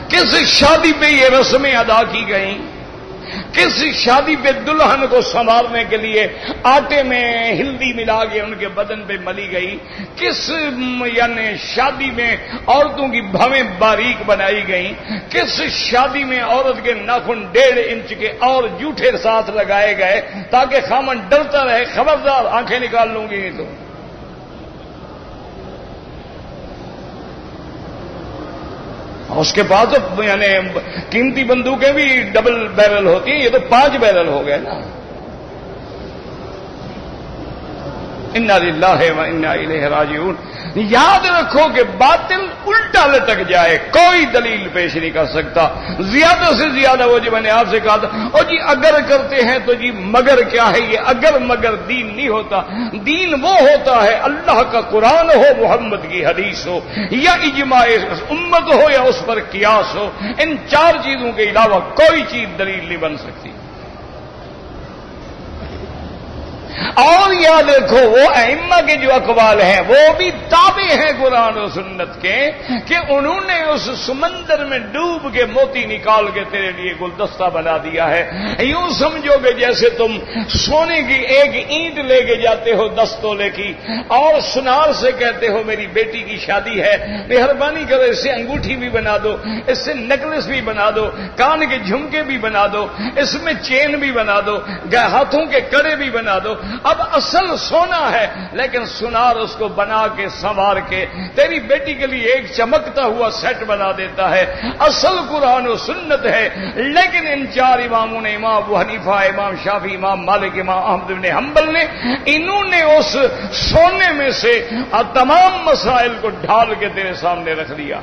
کس شادی پہ یہ رسمیں ادا کی گئیں؟ کس شادی پہ دلہن کو سنوارنے کے لیے آٹے میں ہلدی ملا کے ان کے بدن پہ ملی گئی؟ کس یعنی شادی میں عورتوں کی بھویں باریک بنائی گئیں؟ کس شادی میں عورت کے ناخن 1.5 انچ کے اور جھوٹے ساتھ لگائے گئے تاکہ خامن ڈرتا رہے خبردار آنکھیں نکال لوں گی نہیں تو؟ اس کے بعد تو یعنی قیمتی بندوقیں بھی ڈبل بیرل ہوتی ہیں، یہ تو 5 بیرل ہو گئے نا۔ انا للہ و انا الیہ راجعون۔ یاد رکھو کہ باطل الٹا لٹک جائے، کوئی دلیل پیش نہیں کر سکتا۔ زیادہ سے زیادہ وہ جو میں نے آپ سے کہا تھا، اور جی اگر کرتے ہیں تو جی مگر کیا ہے؟ یہ اگر مگر دین نہیں ہوتا۔ دین وہ ہوتا ہے اللہ کا قرآن ہو، محمد کی حدیث ہو، یا اجماع امت ہو، یا اس پر قیاس ہو۔ ان 4 چیزوں کے علاوہ کوئی چیز دلیل نہیں بن سکتی۔ اور یاد رکھو وہ ائمہ کے جو اقوال ہیں وہ بھی تابع ہیں قرآن و سنت کے، کہ انہوں نے اس سمندر میں ڈوب کے موتی نکال کے تیرے لیے گلدستہ بنا دیا ہے۔ یوں سمجھو کہ جیسے تم سونے کی ایک اینٹ لے کے جاتے ہو 10 تولے کی اور سنار سے کہتے ہو میری بیٹی کی شادی ہے، مہربانی کرو اس سے انگوٹھی بھی بنا دو، اس سے نیکلس بھی بنا دو، کان کے جھمکے بھی بنا دو، اس میں چین بھی بنا دو، ہاتھوں کے کڑے بھی بنا دو۔ اب اصل سونا ہے لیکن سنار اس کو بنا کے سنوار کے تیری بیٹی کے لیے ایک چمکتا ہوا سیٹ بنا دیتا ہے۔ اصل قرآن و سنت ہے، لیکن ان 4 اماموں نے، امام ابو حنیفہ، امام شافعی، امام مالک، امام احمد بن حنبل نے، انہوں نے اس سونے میں سے تمام مسائل کو ڈھال کے تیرے سامنے رکھ دیا۔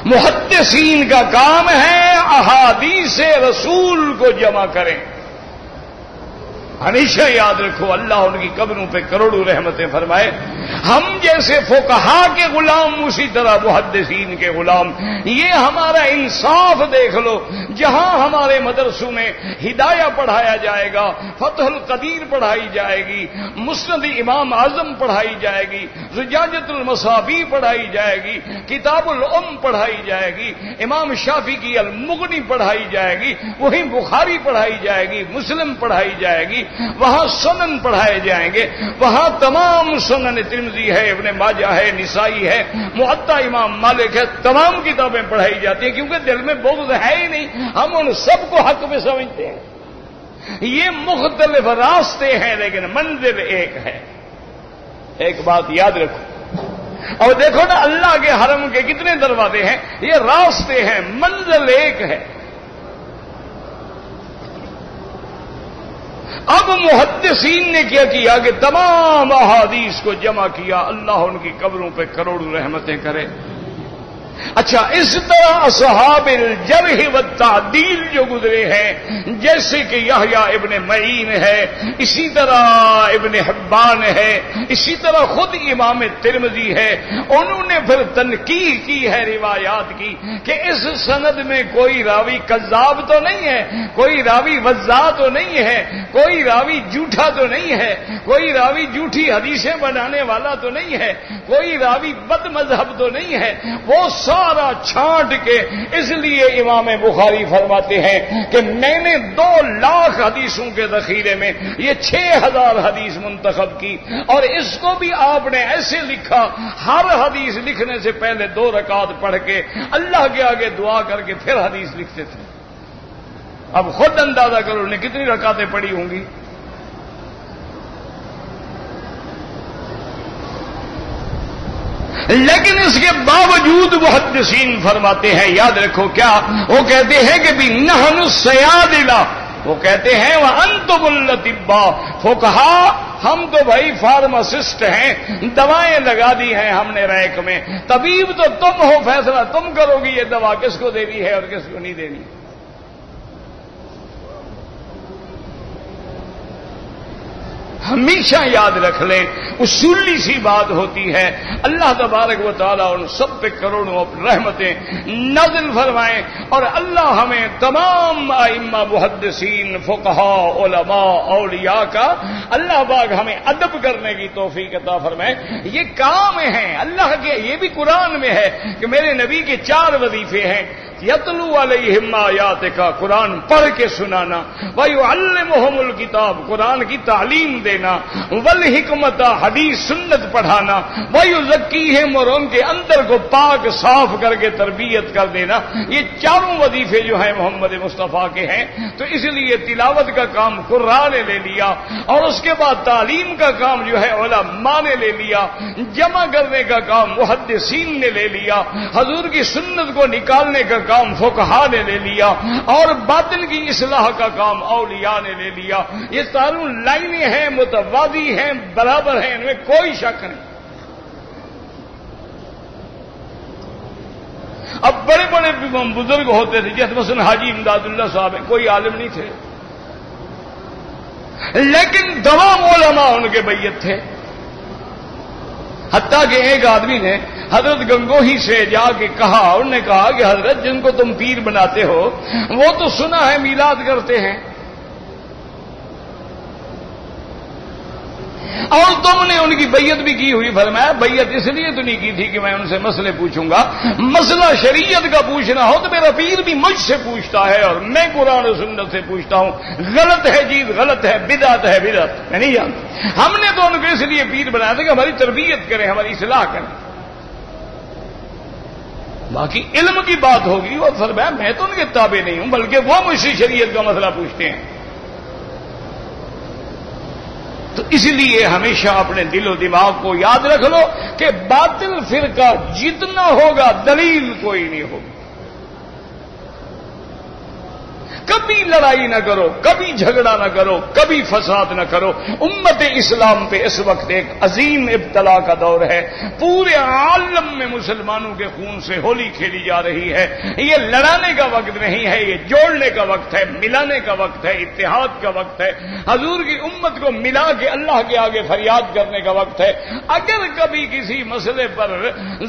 محدثین کا کام ہے احادیث رسول کو جمع کریں۔ ہمیشہ یاد رکھو اللہ ان کی قبروں پہ کروڑوں رحمتیں فرمائے۔ ہم جیسے فقہا کے غلام اسی طرح محدثین کے غلام۔ یہ ہمارا انصاف دیکھ لو، جہاں ہمارے مدرسوں میں ہدایہ پڑھایا جائے گا، فتح القدیر پڑھائی جائے گی، مسند امام اعظم پڑھائی جائے گی، زجاجۃ المصابیح پڑھائی جائے گی، کتاب الام پڑھائی جائے گی، امام شافعی کی المغنی پڑھائی جائے گی، وہیں بخاری پڑھائی جائے گی، مسلم پڑھائی جائے گی، وہاں سنن پڑھائے جائیں گے، وہاں تمام سنن ترمذی ہے، ابن ماجہ ہے، نسائی ہے، موطا امام مالک ہے، تمام کتابیں پڑھائی جاتی ہیں، کیونکہ دل میں بغض ہے ہی نہیں، ہم ان سب کو حق میں سمجھتے ہیں۔ یہ مختلف راستے ہیں لیکن منزل ایک ہے۔ ایک بات یاد رکھو، اور دیکھو نا اللہ کے حرم کے کتنے دروازے ہیں، یہ راستے ہیں، منزل ایک ہے۔ اب محدثین نے کیا کیا کہ تمام احادیث کو جمع کیا، اللہ ان کی قبروں پہ کروڑوں رحمتیں کرے۔ اچھا، اس طرح اصحاب الجرح والتعدیل جو گزرے ہیں، جیسے کہ یحییٰ ابن معین ہے، اسی طرح ابن حبان ہے، اسی طرح خود امام ترمذی ہے، انہوں نے پھر تنقیح کی ہے روایات کی کہ اس سند میں کوئی راوی کذاب تو نہیں ہے، کوئی راوی وضاع تو نہیں ہے، کوئی راوی جھوٹا تو نہیں ہے، کوئی راوی جھوٹی حدیثیں بنانے والا تو نہیں ہے، کوئی راوی بد مذہب تو نہیں ہے۔ وہ سارا چھانٹ کے اس لیے امام بخاری فرماتے ہیں کہ میں نے 2 لاکھ حدیثوں کے ذخیرے میں یہ 6000 حدیث منتخب کی، اور اس کو بھی آپ نے ایسے لکھا، ہر حدیث لکھنے سے پہلے 2 رکعت پڑھ کے اللہ کے آگے دعا کر کے پھر حدیث لکھتے تھے۔ اب خود اندازہ کرو نے کتنی رکعتیں پڑھی ہوں گی۔ لیکن اس کے باوجود محدثین فرماتے ہیں، یاد رکھو کیا وہ کہتے ہیں کہ بھی نحن الصیادلہ، وہ کہتے ہیں وانتم الاطباء، فقہا ہم تو بھائی فارماسسٹ ہیں، دوائیں لگا دی ہیں ہم نے ریک میں، طبیب تو تم ہو، فیصلہ تم کرو گی یہ دوا کس کو دینی ہے اور کس کو نہیں دینی۔ ہمیشہ یاد رکھ لیں، اصولی سی بات ہوتی ہے، اللہ تبارک و تعالیٰ ان سب پہ کروڑوں رحمتیں نازل فرمائیں، اور اللہ ہمیں تمام ائمہ محدثین فقہاء علماء اولیاء کا اللہ پاک ہمیں ادب کرنے کی توفیق عطا فرمائے۔ یہ کام ہیں اللہ کے، یہ بھی قرآن میں ہے کہ میرے نبی کے 4 وظیفے ہیں، یتلو علیہم آیات کا، قرآن پڑھ کے سنانا، ویعلمہم الکتاب، قرآن کی تعلیم دینا، والحکمت، حدیث سنت پڑھانا، ویزکیہم، اور ان کے اندر کو پاک صاف کر کے تربیت کر دینا۔ یہ 4 وظیفے جو ہیں محمد مصطفیٰ کے ہیں، تو اس لیے تلاوت کا کام قرآن نے لے لیا، اور اس کے بعد تعلیم کا کام جو ہے علماء نے لے لیا، جمع کرنے کا کام محدثین نے لے لیا، حضور کی سنت کو نکالنے کا کام فقہا نے لے لیا، اور باطن کی اصلاح کا کام اولیاء نے لے لیا۔ یہ چاروں لائنیں ہیں، متوازی ہیں، برابر ہیں، ان میں کوئی شک نہیں۔ اب بڑے بڑے بزرگ ہوتے تھے، جیسے مثلا حاجی امداد اللہ صاحب ہیں، کوئی عالم نہیں تھے، لیکن تمام علماء ان کے بیعت تھے۔ حتیٰ کہ ایک آدمی نے حضرت گنگوہی سے جا کے کہا، انہوں نے کہا کہ حضرت جن کو تم پیر بناتے ہو وہ تو سنا ہے میلاد کرتے ہیں، اور تم نے ان کی بیعت بھی کی ہوئی۔ فرمایا بیعت اس لیے تو نہیں کی تھی کہ میں ان سے مسئلے پوچھوں گا، مسئلہ شریعت کا پوچھنا ہو تو میرا پیر بھی مجھ سے پوچھتا ہے، اور میں قرآن و سنت سے پوچھتا ہوں، غلط ہے چیز غلط ہے، بدعت ہے بدعت، میں نہیں جانتا۔ ہم نے تو ان کو اس لیے پیر بنایا تھا کہ ہماری تربیت کریں، ہماری اصلاح کریں، باقی علم کی بات ہوگی۔ اور فرمایا میں تو ان کے تابع نہیں ہوں، بلکہ وہ مجھ سے شریعت کا مسئلہ پوچھتے ہیں۔ تو اس لیے ہمیشہ اپنے دل و دماغ کو یاد رکھ لو کہ باطل فرقہ جتنا ہوگا دلیل کوئی نہیں ہوگی۔ کبھی لڑائی نہ کرو، کبھی جھگڑا نہ کرو، کبھی فساد نہ کرو۔ امت اسلام پہ اس وقت ایک عظیم ابتلا کا دور ہے، پورے عالم میں مسلمانوں کے خون سے ہولی کھیلی جا رہی ہے۔ یہ لڑانے کا وقت نہیں ہے، یہ جوڑنے کا وقت ہے، ملانے کا وقت ہے، اتحاد کا وقت ہے، حضور کی امت کو ملا کے اللہ کے آگے فریاد کرنے کا وقت ہے۔ اگر کبھی کسی مسئلے پر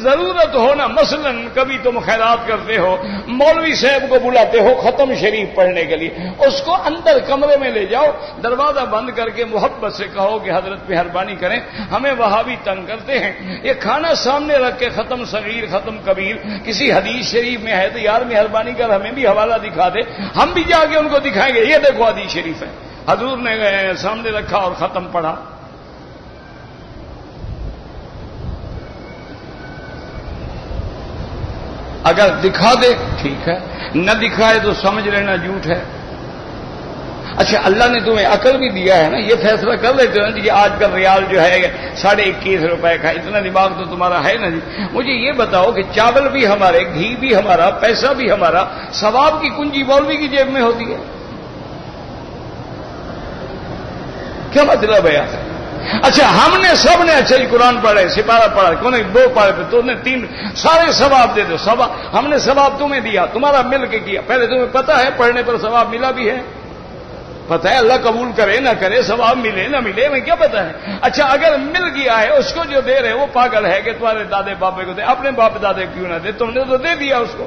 ضرورت ہو نا، مثلا کبھی تم خیرات کرتے ہو، مولوی صاحب کو بلاتے ہو ختم شریف پڑھنے کے لیے، اس کو اندر کمرے میں لے جاؤ، دروازہ بند کر کے محبت سے کہو کہ حضرت مہربانی کریں، ہمیں وہابی تنگ کرتے ہیں۔ یہ کھانا سامنے رکھ کے ختم صغیر ختم کبیر کسی حدیث شریف میں ہے تو یار مہربانی کر ہمیں بھی حوالہ دکھا دے، ہم بھی جا کے ان کو دکھائیں گے، یہ دیکھو حدیث شریف ہے، حضور نے سامنے رکھا اور ختم پڑھا۔ اگر دکھا دے ٹھیک ہے، نہ دکھائے تو سمجھ لینا جھوٹ ہے۔ اچھا اللہ نے تمہیں عقل بھی دیا ہے نا، یہ فیصلہ کر لیتے ہو کہ آج کا ریال جو ہے 21.5 روپے کا، اتنا دماغ تو تمہارا ہے نا جی۔ مجھے یہ بتاؤ کہ چاول بھی ہمارے، گھی بھی ہمارا، پیسہ بھی ہمارا، ثواب کی کنجی مولوی کی جیب میں ہوتی ہے، کیا مطلب ہے یار؟ اچھا ہم نے سب نے اچھا جی قرآن پڑھے، سپارہ پڑھا، کون نے 2 پڑھے تو نے 3، سارے ثواب دے دو، ثواب ہم نے ثواب تمہیں دیا، تمہارا مل کے کیا، پہلے تمہیں پتا ہے پڑھنے پر ثواب ملا بھی ہے، پتہ ہے اللہ قبول کرے نہ کرے، ثواب ملے نہ ملے، میں کیا پتا ہے۔ اچھا اگر مل گیا ہے، اس کو جو دے رہے وہ پاگل ہے کہ تمہارے دادے باپے کو دے، اپنے باپ دادے کیوں نہ دے، تم نے تو دے دیا اس کو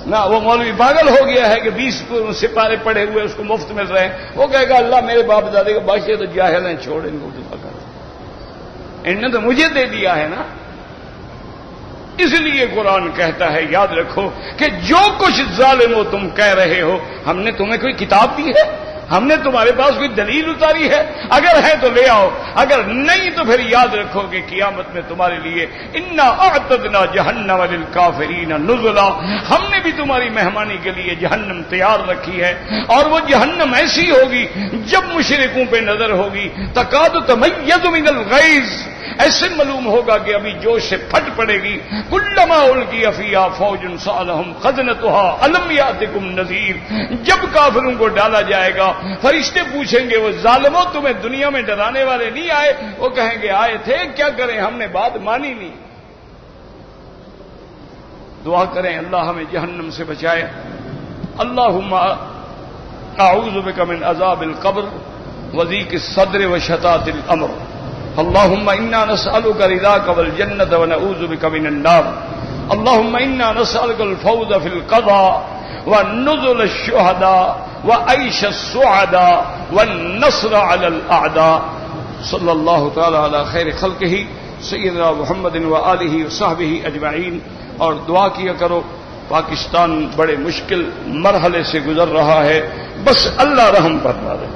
نہ۔ وہ مولوی پاگل ہو گیا ہے کہ 20 سپارے پڑے ہوئے اس کو مفت مل رہے ہیں، وہ کہے گا اللہ میرے باپ دادے کا بادشاہ تو جاہل ہیں، چھوڑ ان کو، ان نے تو مجھے دے دیا ہے نا۔ اس لیے قرآن کہتا ہے یاد رکھو کہ جو کچھ ظالمو تم کہہ رہے ہو، ہم نے تمہیں کوئی کتاب دی ہے؟ ہم نے تمہارے پاس کوئی دلیل اتاری ہے؟ اگر ہے تو لے آؤ، اگر نہیں تو پھر یاد رکھو کہ قیامت میں تمہارے لیے انا اعتدنا جہنم للکافرین نزلا، ہم نے بھی تمہاری مہمانی کے لیے جہنم تیار رکھی ہے، اور وہ جہنم ایسی ہوگی جب مشرکوں پہ نظر ہوگی تکاد تمیز من الغیظ، ایسے معلوم ہوگا کہ ابھی جوش سے پھٹ پڑے گی، کلما القی فیہا فوج سألہم خزنتها الم یاتکم نذیر، جب کافروں کو ڈالا جائے گا فرشتے پوچھیں گے وہ ظالموں تمہیں دنیا میں ڈرانے والے نہیں آئے؟ وہ کہیں گے آئے تھے، کیا کریں ہم نے بات مانی نہیں۔ دعا کریں اللہ ہمیں جہنم سے بچائے۔ اللہم اعوذ بک من عذاب القبر وضیق الصدر وشتات الامر، اللہم انا نسألک رضاک والجنة ونعوذ بک من النار، اللہم انا نسألک الفوز فی القضاء ونزل الشہداء وعیش السعداء والنصر علی الاعداء، صلی اللہ تعالی علی خیر خلقہ سیدنا محمد وآلہ وصحبہ اجمعین۔ اور دعا کیا کرو، پاکستان بڑے مشکل مرحلے سے گزر رہا ہے، بس اللہ رحم فرما دے،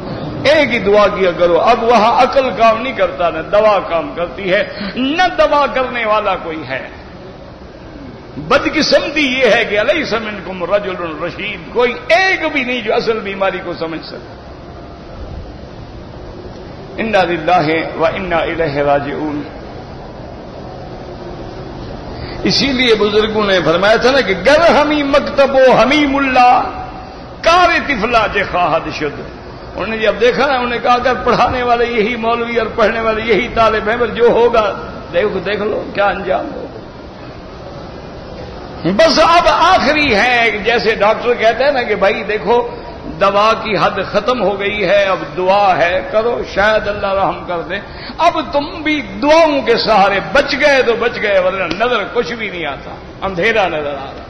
ایک ہی دعا کیا کرو۔ اب وہاں عقل کام نہیں کرتا، نہ دوا کام کرتی ہے، نہ دوا کرنے والا کوئی ہے۔ بدقسمتی یہ ہے کہ الیس منکم رجل رشید، کوئی ایک بھی نہیں جو اصل بیماری کو سمجھ سکے۔ انا للہ و انا الیہ راجعون۔ اسی لیے بزرگوں نے فرمایا تھا نا کہ گر ہمی مکتب و حمیم اللہ کار طفلا جے خواہد شد، انہوں نے جب دیکھا نا، انہوں نے کہا اگر پڑھانے والے یہی مولوی اور پڑھنے والے یہی طالب ہیں، جو ہوگا دیکھ لو کیا انجام ہوگا۔ بس اب آخری ہے، جیسے ڈاکٹر کہتے ہیں نا کہ بھائی دیکھو دوا کی حد ختم ہو گئی ہے، اب دعا ہے، کرو شاید اللہ رحم کر دے۔ اب تم بھی دعاؤں کے سہارے بچ گئے تو بچ گئے، ورنہ نظر کچھ بھی نہیں آتا، اندھیرا نظر آ رہا۔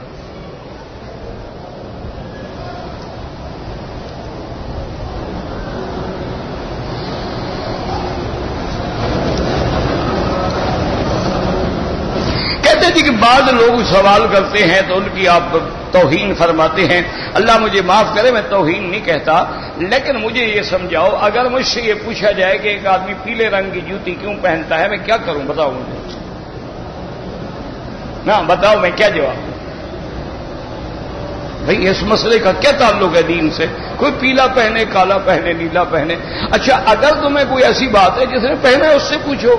کہتے تھے کہ بعض لوگ سوال کرتے ہیں تو ان کی آپ توہین فرماتے ہیں، اللہ مجھے معاف کرے میں توہین نہیں کہتا، لیکن مجھے یہ سمجھاؤ اگر مجھ سے یہ پوچھا جائے کہ ایک آدمی پیلے رنگ کی جوتی کیوں پہنتا ہے، میں کیا کروں؟ بتاؤ مجھے، نا بتاؤ میں کیا جواب دوں؟ بھئی اس مسئلے کا کیا تعلق ہے دین سے؟ کوئی پیلا پہنے، کالا پہنے، نیلا پہنے۔ اچھا اگر تمہیں کوئی ایسی بات ہے جس نے پہنا ہے اس سے پوچھو۔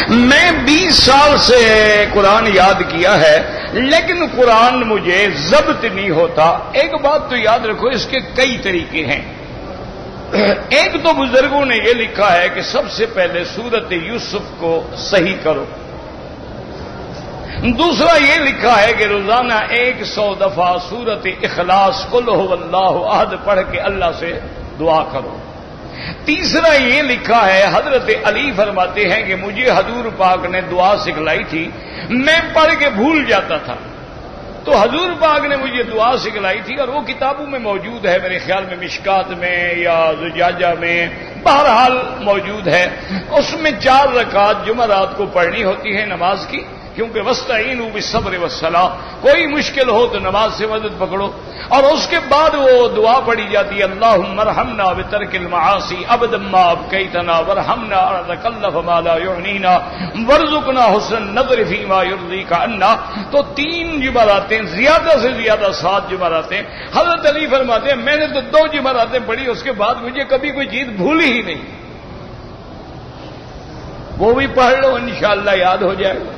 میں 20 سال سے قرآن یاد کیا ہے، لیکن قرآن مجھے ضبط نہیں ہوتا۔ ایک بات تو یاد رکھو، اس کے کئی طریقے ہیں۔ ایک تو بزرگوں نے یہ لکھا ہے کہ سب سے پہلے سورت یوسف کو صحیح کرو۔ دوسرا یہ لکھا ہے کہ روزانہ 100 دفعہ سورت اخلاص قل هو اللہ احد پڑھ کے اللہ سے دعا کرو۔ تیسرا یہ لکھا ہے، حضرت علی فرماتے ہیں کہ مجھے حضور پاک نے دعا سکھلائی تھی، میں پڑھ کے بھول جاتا تھا، تو حضور پاک نے مجھے دعا سکھلائی تھی، اور وہ کتابوں میں موجود ہے، میرے خیال میں مشکات میں یا زجاجہ میں، بہرحال موجود ہے۔ اس میں 4 رکعت جمعرات کو پڑھنی ہوتی ہے نماز کی، کیونکہ وَاسْتَعِینُوا بِالصَّبْرِ وَالصَّلَاةِ، کوئی مشکل ہو تو نماز سے مدد پکڑو، اور اس کے بعد وہ دعا پڑھی جاتی ہے، اللہم ارحمنا بترک المعاصی ابدا ما ابقیتنا وارحمنا ان نتکلف ما لا یعنینا وارزقنا حسن النظر فیما یرضیک عنا۔ تو 3 جمعراتیں، زیادہ سے زیادہ 7 جمعراتیں۔ حضرت علی فرماتے ہیں میں نے تو 2 جمعراتیں پڑھی، اس کے بعد مجھے کبھی کوئی چیز بھولی ہی نہیں۔ وہ بھی پڑھ لو انشاءاللہ یاد ہو جائے گا۔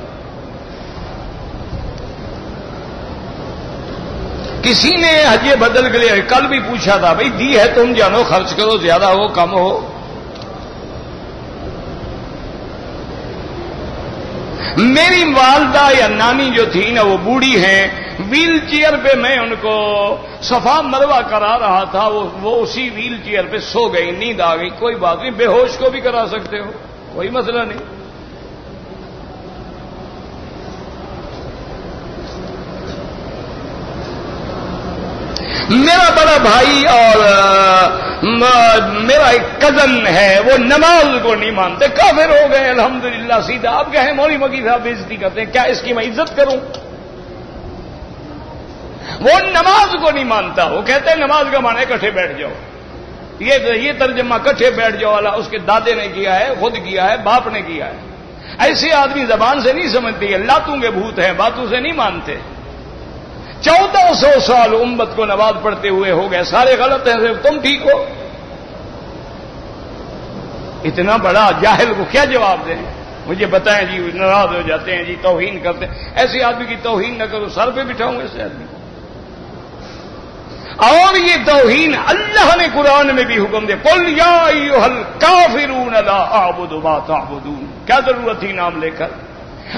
کسی نے حج بدل کے لیے کل بھی پوچھا تھا، بھائی دی ہے تم جانو، خرچ کرو، زیادہ ہو کم ہو۔ میری والدہ یا نانی جو تھی نا وہ بوڑھی ہیں، ویل چیئر پہ میں ان کو صفا مروہ کرا رہا تھا، وہ اسی ویل چیئر پہ سو گئی، نیند آ گئی، کوئی بات نہیں، بے ہوش کو بھی کرا سکتے ہو، کوئی مسئلہ نہیں۔ میرا بڑا بھائی اور میرا ایک کزن ہے، وہ نماز کو نہیں مانتے، کافر ہو گئے الحمدللہ سیدھا۔ اب کہیں مولوی مکی صاحب بے عزتی کرتے ہیں، کیا اس کی میں عزت کروں؟ وہ نماز کو نہیں مانتا، وہ کہتا ہے نماز کا معنی کٹھے بیٹھ جاؤ. یہ ترجمہ کٹھے بیٹھ جاؤ والا اس کے دادے نے کیا ہے، خود کیا ہے، باپ نے کیا ہے. ایسے آدمی زبان سے نہیں سمجھتے، لاتوں کے بھوت ہیں، باتوں سے نہیں مانتے. 1400 سال امت کو نماز پڑھتے ہوئے ہو گئے، سارے غلط ہیں، صرف تم ٹھیک ہو. اتنا بڑا جاہل کو کیا جواب دیں؟ مجھے بتائیں جی، ناراض ہو جاتے ہیں جی، توہین کرتے ہیں. ایسے آدمی کی توہین نہ کرو، سر پہ بٹھاؤں ایسے آدمی کو. اور یہ توہین اللہ نے قرآن میں بھی حکم دے، قل یا ایھا الکافرون لا اعبد ما تعبدون. کیا ضرورت تھی نام لے کر؟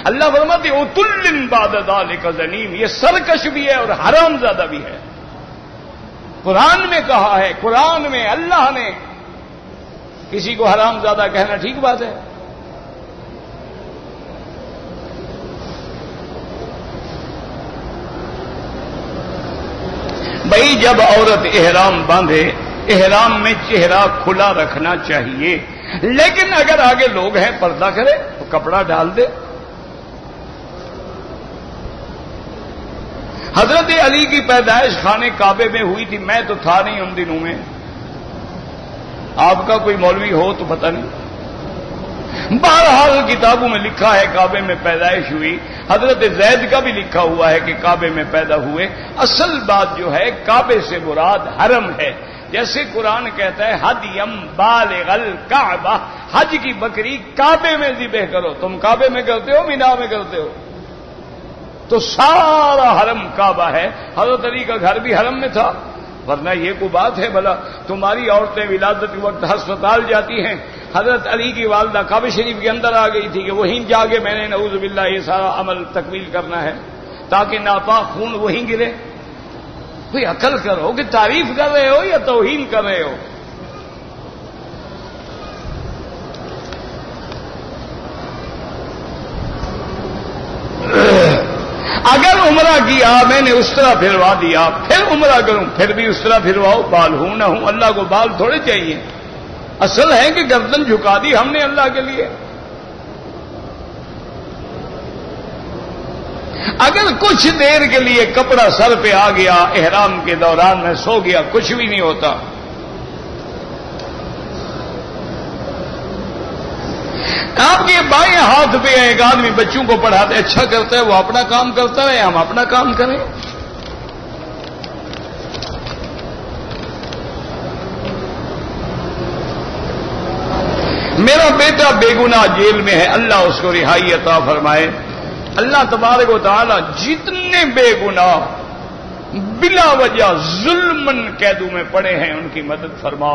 اللہ فرماتے عتل بعد ذلک زنیم، یہ سرکش بھی ہے اور حرام زادہ بھی ہے. قرآن میں کہا ہے، قرآن میں اللہ نے. کسی کو حرام زادہ کہنا ٹھیک بات ہے؟ بھائی جب عورت احرام باندھے، احرام میں چہرہ کھلا رکھنا چاہیے، لیکن اگر آگے لوگ ہیں پردہ کرے تو کپڑا ڈال دے. حضرت علی کی پیدائش خانے کعبے میں ہوئی تھی، میں تو تھا نہیں ان دنوں میں، آپ کا کوئی مولوی ہو تو پتہ نہیں. بہرحال کتابوں میں لکھا ہے کعبے میں پیدائش ہوئی. حضرت زید کا بھی لکھا ہوا ہے کہ کعبے میں پیدا ہوئے. اصل بات جو ہے کعبے سے مراد حرم ہے. جیسے قرآن کہتا ہے حدیم بالغ الکعبہ، حج کی بکری کعبے میں ذبح کرو. تم کعبے میں کرتے ہو، مینا میں کرتے ہو؟ تو سارا حرم کعبہ ہے. حضرت علی کا گھر بھی حرم میں تھا، ورنہ یہ کوئی بات ہے بھلا؟ تمہاری عورتیں ولادت کے وقت ہسپتال جاتی ہیں، حضرت علی کی والدہ کعبہ شریف کے اندر آ گئی تھی کہ وہیں جا کے میں نے نعوذ باللہ یہ سارا عمل تکمیل کرنا ہے تاکہ ناپاک خون وہیں گرے. کوئی عقل کرو کہ تعریف کر رہے ہو یا توہین کر رہے ہو؟ اگر عمرہ کیا میں نے اس طرح پھروا دیا، پھر عمرہ کروں، پھر بھی اس طرح پھرواؤ، بال ہوں نہ ہوں. اللہ کو بال تھوڑے چاہیے. اصل ہے کہ گردن جھکا دی ہم نے اللہ کے لیے. اگر کچھ دیر کے لیے کپڑا سر پہ آ گیا احرام کے دوران میں سو گیا، کچھ بھی نہیں ہوتا. آپ کے بائیں ہاتھ پہ ایک آدمی بچوں کو پڑھاتے اچھا کرتا ہے، وہ اپنا کام کرتا ہے، ہم اپنا کام کریں. میرا بیٹا بے گناہ جیل میں ہے، اللہ اس کو رہائی عطا فرمائے. اللہ تبارک و تعالی جتنے بے گناہ بلا وجہ ظلمن قیدوں میں پڑے ہیں ان کی مدد فرما،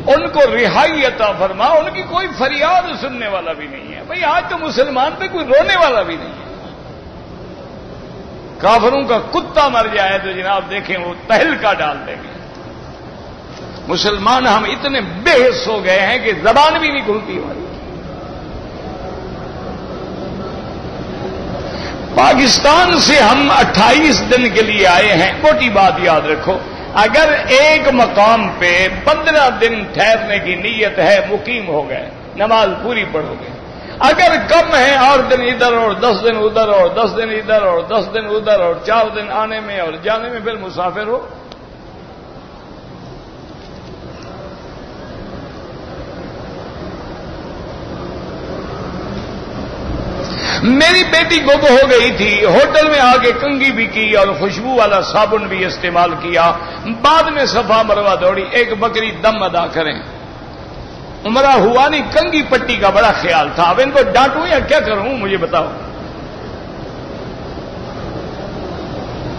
ان کو رہائی عطا فرما. ان کی کوئی فریاد سننے والا بھی نہیں ہے. بھئی آج تو مسلمان پہ کوئی رونے والا بھی نہیں ہے. کافروں کا کتا مر جائے تو جناب دیکھیں وہ تہلکہ ڈال دیں گے. مسلمان ہم اتنے بے حس ہو گئے ہیں کہ زبان بھی نہیں کھلتی ہماری. پاکستان سے ہم 28 دن کے لیے آئے ہیں. موٹی بات یاد رکھو، اگر ایک مقام پہ 15 دن ٹھہرنے کی نیت ہے، مقیم ہو گئے، نماز پوری پڑھو گے. اگر کم ہے 8 دن ادھر اور 10 دن ادھر اور 10 دن ادھر اور 10 دن ادھر اور 4 دن آنے میں اور جانے میں، پھر مسافر ہو. میری بیٹی گم ہو گئی تھی، ہوٹل میں آ کے کنگھی بھی کی اور خوشبو والا صابن بھی استعمال کیا. بعد میں صفا مروا دوڑی. ایک بکری دم ادا کریں. عمرہ ہوا نہیں، کنگھی پٹی کا بڑا خیال تھا. اب ان کو ڈانٹوں یا کیا کروں مجھے بتاؤ.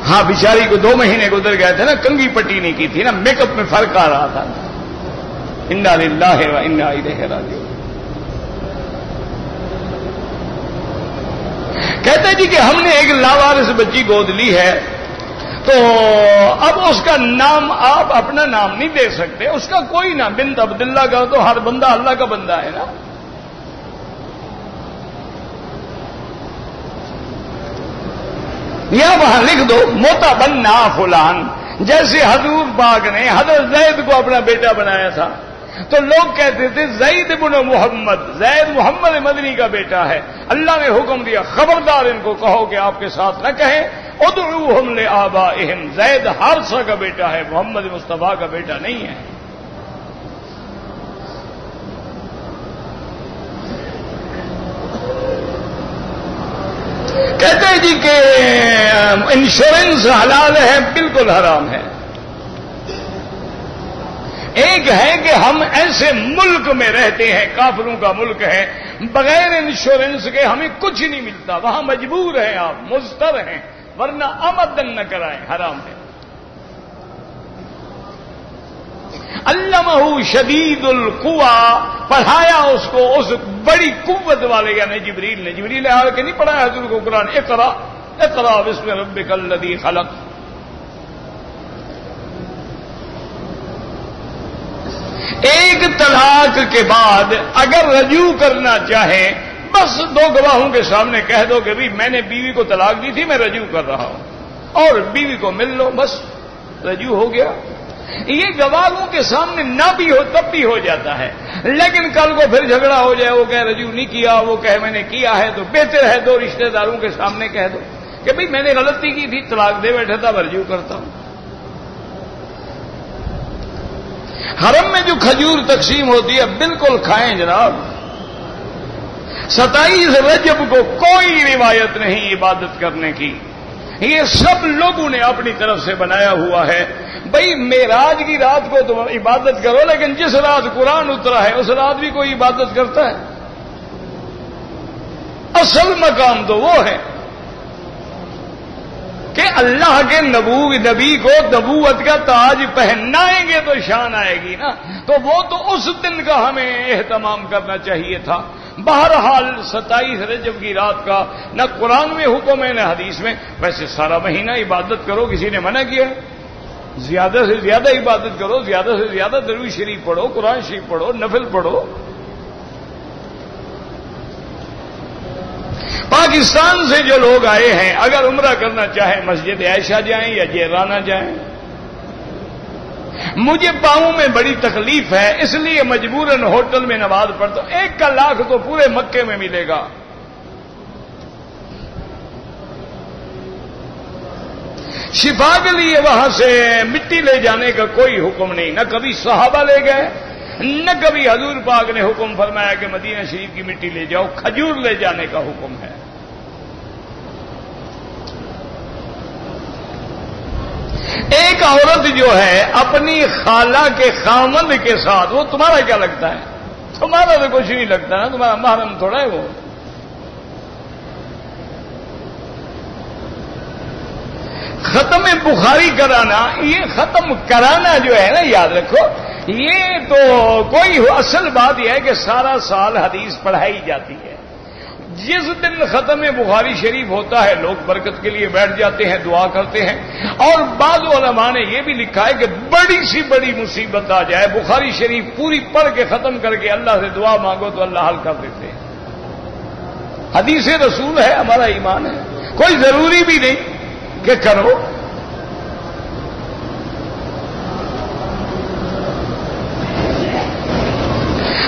ہاں بیچاری کو 2 مہینے گزر گئے تھے نا، کنگھی پٹی نہیں کی تھی نا، میک اپ میں فرق آ رہا تھا. انا للہ و انا الیہ راجعون. کہتے جی کہ ہم نے ایک لاوارث بچی گود لی ہے، تو اب اس کا نام آپ اپنا نام نہیں دے سکتے، اس کا کوئی نام بنت عبداللہ کا، تو ہر بندہ اللہ کا بندہ ہے نا. یا وہاں لکھ دو موتا بننا فلان. جیسے حضور پاک نے حضرت زید کو اپنا بیٹا بنایا تھا تو لوگ کہتے تھے زید بن محمد، زید محمد مدنی کا بیٹا ہے. اللہ نے حکم دیا خبردار ان کو کہو کہ آپ کے ساتھ نہ کہیں، ادعوہم لآبائہم، زید حارثہ کا بیٹا ہے، محمد مصطفیٰ کا بیٹا نہیں ہے۔ کہتے ہیں جی کہ انشورنس حلال ہے، بالکل حرام ہے۔ ایک ہے کہ ہم ایسے ملک میں رہتے ہیں، کافروں کا ملک ہے، بغیر انشورنس کے ہمیں کچھ نہیں ملتا، وہاں مجبور ہیں آپ، مضطر ہیں، ورنہ آمدن نہ کرائیں، حرام ہے۔ علمہ شدید القوا، پڑھایا اس کو اس بڑی قوت والے یعنی جبریل نے، جبریل آ کے نہیں پڑھایا حضور کو قرآن، اقرا اقرا بسم ربک الذی خلق۔ ایک طلاق کے بعد اگر رجوع کرنا چاہیں، بس دو گواہوں کے سامنے کہہ دو کہ بھی میں نے بیوی کو طلاق دی تھی، میں رجوع کر رہا ہوں، اور بیوی کو مل لو، بس رجوع ہو گیا۔ یہ گواہوں کے سامنے نہ بھی ہو تب بھی ہو جاتا ہے، لیکن کل کو پھر جھگڑا ہو جائے، وہ کہے رجوع نہیں کیا، وہ کہے میں نے کیا ہے، تو بہتر ہے دو رشتہ داروں کے سامنے کہہ دو کہ بھئی میں نے غلطی کی تھی، طلاق دے بیٹھا تھا، رجوع کرتا ہوں۔ حرم میں جو کھجور تقسیم ہوتی ہے بالکل کھائیں جناب۔ 27 رجب کو کوئی روایت نہیں عبادت کرنے کی، یہ سب لوگوں نے اپنی طرف سے بنایا ہوا ہے۔ بھئی معراج کی رات کو تو عبادت کرو، لیکن جس رات قرآن اترا ہے اس رات بھی کوئی عبادت کرتا ہے؟ اصل مقام تو وہ ہے کہ اللہ کے نبی کو نبوت کا تاج پہنائیں گے تو شان آئے گی نا، تو وہ تو اس دن کا ہمیں اہتمام کرنا چاہیے تھا۔ بہرحال 27 رجب کی رات کا نہ قرآن میں حکم ہے نہ حدیث میں، ویسے سارا مہینہ عبادت کرو، کسی نے منع کیا ہے؟ زیادہ سے زیادہ عبادت کرو، زیادہ سے زیادہ درود شریف پڑھو، قرآن شریف پڑھو، نفل پڑھو۔ پاکستان سے جو لوگ آئے ہیں اگر عمرہ کرنا چاہیں مسجد عائشہ جائیں یا جیرانہ جائیں۔ مجھے پاؤں میں بڑی تکلیف ہے، اس لیے مجبوراً ہوٹل میں نماز پڑھتا ہوں۔ 1 لاکھ تو پورے مکے میں ملے گا۔ شفا کے لیے وہاں سے مٹی لے جانے کا کوئی حکم نہیں، نہ کبھی صحابہ لے گئے، نہ کبھی حضور پاک نے حکم فرمایا کہ مدینہ شریف کی مٹی لے جاؤ، کھجور لے جانے کا حکم ہے۔ ایک عورت جو ہے اپنی خالہ کے خامند کے ساتھ، وہ تمہارا کیا لگتا ہے؟ تمہارا تو کچھ نہیں لگتا نا، تمہارا محرم تھوڑا ہے وہ۔ ختم بخاری کرانا، یہ ختم کرانا جو ہے نا، یاد رکھو یہ تو کوئی اصل بات یہ ہے کہ سارا سال حدیث پڑھائی جاتی ہے۔ جس دن ختم بخاری شریف ہوتا ہے لوگ برکت کے لیے بیٹھ جاتے ہیں، دعا کرتے ہیں، اور بعض علماء نے یہ بھی لکھا ہے کہ بڑی سی بڑی مصیبت آ جائے، بخاری شریف پوری پڑھ کے ختم کر کے اللہ سے دعا مانگو تو اللہ حل کر دیتے ہیں۔ حدیث رسول ہے، ہمارا ایمان ہے، کوئی ضروری بھی نہیں کہ کرو۔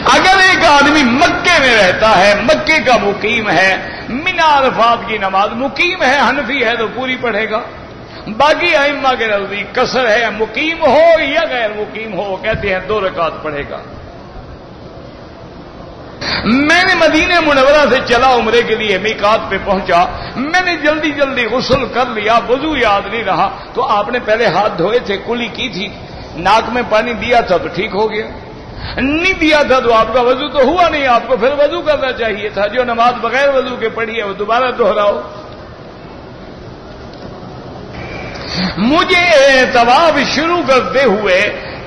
اگر ایک آدمی مکے میں رہتا ہے، مکے کا مقیم ہے، منا عرفات کی نماز مقیم ہے، حنفی ہے تو پوری پڑھے گا۔ باقی ائمہ کے نزدیک قصر ہے، مقیم ہو یا غیر مقیم ہو، وہ کہتے ہیں 2 رکعت پڑھے گا۔ میں نے مدینہ منورہ سے چلا عمرے کے لیے، میقات پہ پہنچا، میں نے جلدی جلدی غسل کر لیا، وضو یاد نہیں رہا، تو آپ نے پہلے ہاتھ دھوئے تھے، کلی کی تھی، ناک میں پانی دیا تھا تو ٹھیک ہو گیا، نہیں دیا تھا تو آپ کا وضو تو ہوا نہیں، آپ کو پھر وضو کرنا چاہیے تھا۔ جو نماز بغیر وضو کے پڑھی ہے وہ دوبارہ دہراؤ۔ مجھے طواف شروع کرتے ہوئے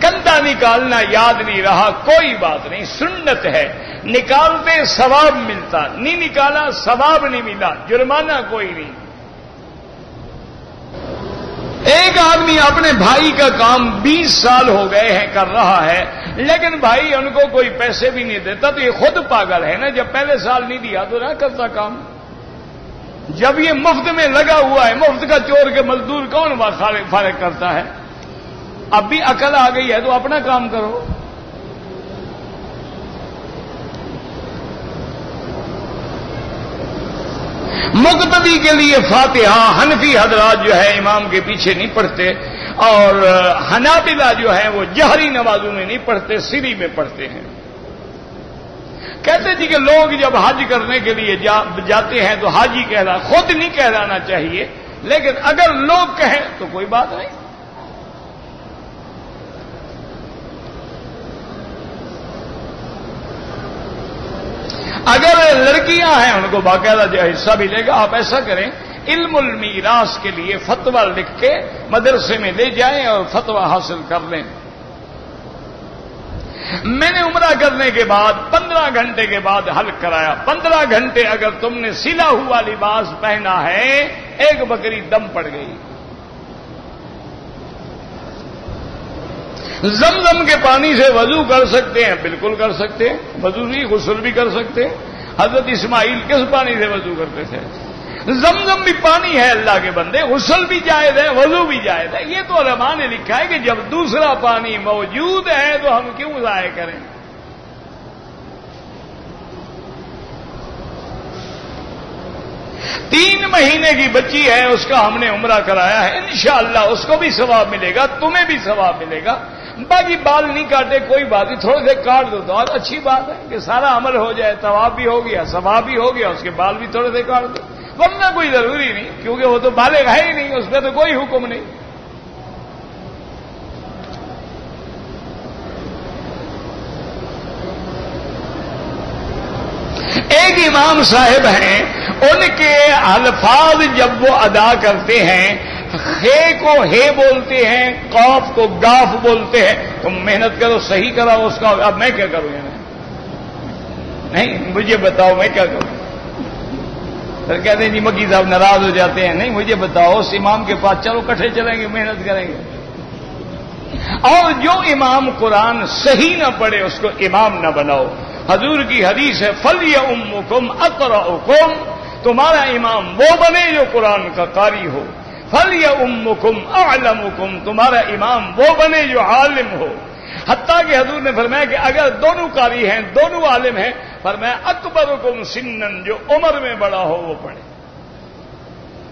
کندھا نکالنا یاد نہیں رہا، کوئی بات نہیں، سنت ہے، نکالتے ثواب ملتا، نہیں نکالا ثواب نہیں ملا، جرمانہ کوئی نہیں۔ ایک آدمی اپنے بھائی کا کام 20 سال ہو گئے ہیں کر رہا ہے، لیکن بھائی ان کو کوئی پیسے بھی نہیں دیتا، تو یہ خود پاگل ہے نا، جب پہلے سال نہیں دیا تو نہ کرتا کام۔ جب یہ مفت میں لگا ہوا ہے، مفت کا چور کے مزدور کون فارغ کرتا ہے؟ اب بھی عقل آ گئی ہے تو اپنا کام کرو۔ مقتدی کے لیے فاتحہ حنفی حضرات جو ہے امام کے پیچھے نہیں پڑھتے، اور حنابلہ جو ہے وہ جہری نمازوں میں نہیں پڑھتے، سری میں پڑھتے ہیں۔ کہتے جی کہ لوگ جب حج کرنے کے لیے جاتے ہیں تو حاجی کہلانا، خود نہیں کہلانا چاہیے، لیکن اگر لوگ کہیں تو کوئی بات نہیں۔ اگر لڑکیاں ہیں ان کو باقاعدہ جو حصہ بھی لے گا۔ آپ ایسا کریں، علم المیراث کے لیے فتویٰ لکھ کے مدرسے میں لے جائیں اور فتویٰ حاصل کر لیں۔ میں نے عمرہ کرنے کے بعد 15 گھنٹے کے بعد حلق کرایا۔ 15 گھنٹے اگر تم نے سلا ہوا لباس پہنا ہے، ایک بکری دم پڑ گئی۔ زمزم کے پانی سے وضو کر سکتے ہیں؟ بالکل کر سکتے ہیں، وضو بھی غسل بھی کر سکتے ہیں۔ حضرت اسماعیل کس پانی سے وضو کرتے تھے؟ زمزم بھی پانی ہے اللہ کے بندے، غسل بھی جائز ہے، وضو بھی جائز ہے۔ یہ تو علماء نے لکھا ہے کہ جب دوسرا پانی موجود ہے تو ہم کیوں ضائع کریں؟ تین مہینے کی بچی ہے، اس کا ہم نے عمرہ کرایا ہے، انشاءاللہ اس کو بھی ثواب ملے گا، تمہیں بھی ثواب ملے گا۔ باقی بال نہیں کاٹے کوئی بات نہیں، تھوڑے سے کاٹ دو تو اور اچھی بات ہے کہ سارا عمل ہو جائے، ثواب بھی ہو گیا، ثواب بھی ہو گیا، اس کے بال بھی تھوڑے سے کاٹ دو، ورنہ کوئی ضروری نہیں، کیونکہ وہ تو بالغ ہے ہی نہیں، اس میں تو کوئی حکم نہیں۔ ایک امام صاحب ہیں، ان کے الفاظ جب وہ ادا کرتے ہیں، خے کو ہے بولتے ہیں، قاف کو گاف بولتے ہیں۔ تم محنت کرو، صحیح کراؤ اس کا۔ اب میں کیا کروں یعنی؟ نہیں مجھے بتاؤ میں کیا کروں؟ پھر کہتے ہیں جی مکی صاحب ناراض ہو جاتے ہیں۔ نہیں مجھے بتاؤ، اس امام کے پاس چلو کٹھے چلیں گے، محنت کریں گے۔ اور جو امام قرآن صحیح نہ پڑھے اس کو امام نہ بناؤ۔ حضور کی حدیث ہے فَلْيَؤُمُّكُمْ أَقْرَأُكُمْ، تمہارا امام وہ بنے جو قرآن کا قاری ہو۔ فَلْيَؤُمُّكُمْ أَعْلَمُكُمْ، تمہارا امام وہ بنے جو عالم ہو۔ حتیٰ کہ حضور نے فرمایا کہ اگر دونوں قاری ہیں، دونوں عالم ہیں، فرمایا اکبرکم سنن، جو عمر میں بڑا ہو وہ پڑھے۔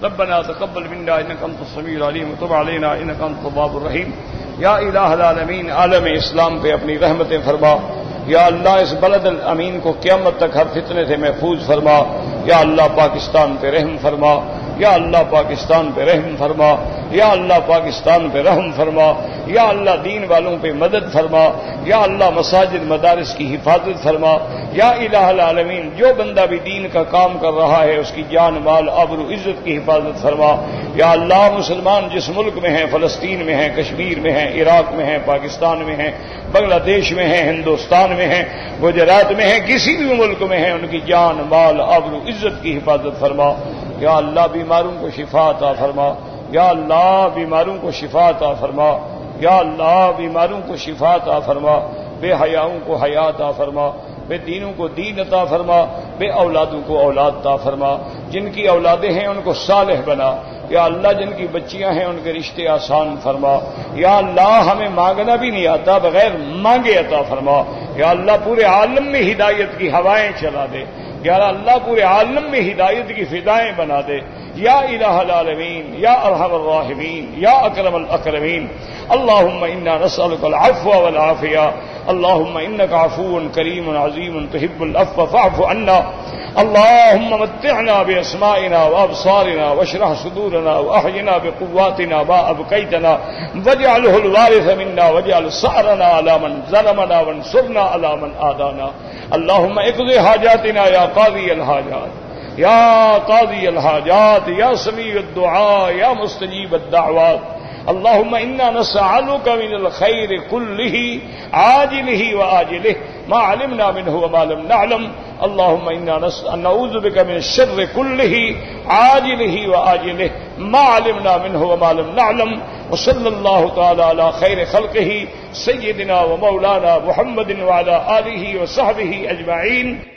ربنا تقبل منا انک انت السمیع العلیم وتب علینا انک انت التواب الرحیم۔ یا الہ العالمین، عالم اسلام پہ اپنی رحمتیں فرما۔ یا اللہ اس بلد الامین کو قیامت تک ہر فتنے سے محفوظ فرما۔ یا اللہ پاکستان پہ رحم فرما۔ یا اللہ پاکستان پہ رحم فرما۔ یا اللہ پاکستان پہ رحم فرما۔ یا اللہ دین والوں پہ مدد فرما۔ یا اللہ مساجد مدارس کی حفاظت فرما۔ یا الہ العالمین، جو بندہ بھی دین کا کام کر رہا ہے اس کی جان مال آبرو عزت کی حفاظت فرما۔ یا اللہ مسلمان جس ملک میں ہیں، فلسطین میں ہیں، کشمیر میں ہیں، عراق میں ہیں، پاکستان میں ہیں، بنگلہ دیش میں ہیں، ہندوستان میں ہیں، گجرات میں ہیں، کسی بھی ملک میں ہیں، ان کی جان مال آبرو عزت کی حفاظت فرما۔ یا اللہ بیماروں کو شفا عطا فرما۔ یا اللہ بیماروں کو شفا عطا فرما۔ یا اللہ بیماروں کو شفا عطا فرما۔ بے حیاؤں کو حیا عطا فرما۔ بے دینوں کو دین عطا فرما۔ بے اولادوں کو اولاد عطا فرما۔ جن کی اولادیں ہیں ان کو صالح بنا۔ یا اللہ جن کی بچیاں ہیں ان کے رشتے آسان فرما۔ یا اللہ ہمیں مانگنا بھی نہیں آتا، بغیر مانگے عطا فرما۔ یا اللہ پورے عالم میں ہدایت کی ہوائیں چلا دے۔ یا اللہ پورے عالم میں ہدایت کی فضائیں بنا دے۔ یا الہ العالمین، یا ارحم الراحمین، یا اکرم الاکرمین۔ اللہم انا نسألک العفو والعافیہ۔ اللہم انک عفو کریم عظیم تحب العفو فاعف عنا۔ اللہم متعنا باسمائنا وابصارنا واشرح صدورنا واحینا بقواتنا ما ابقیتنا واجعله الوارث منا واجعل ثأرنا على من ظلمنا وانصرنا على من عادانا۔ اللہم اقض حاجاتنا یا قاضی الحاجات، یا قاضی الحاجات، یا سمیع الدعاء، یا مستجیب الدعوات۔ اللہم انا نسألک من الخیر کلہ عاجلہ وآجلہ ما علمنا منہ وما لم نعلم۔ اللہم انا نعوذ بک من الشر کلہ عاجلہ وآجلہ ما علمنا منہ وما لم نعلم۔ وصلی اللہ تعالی علی خیر خلقہ سیدنا و مولانا محمد وعلی آلہ وصحبہ اجمعین۔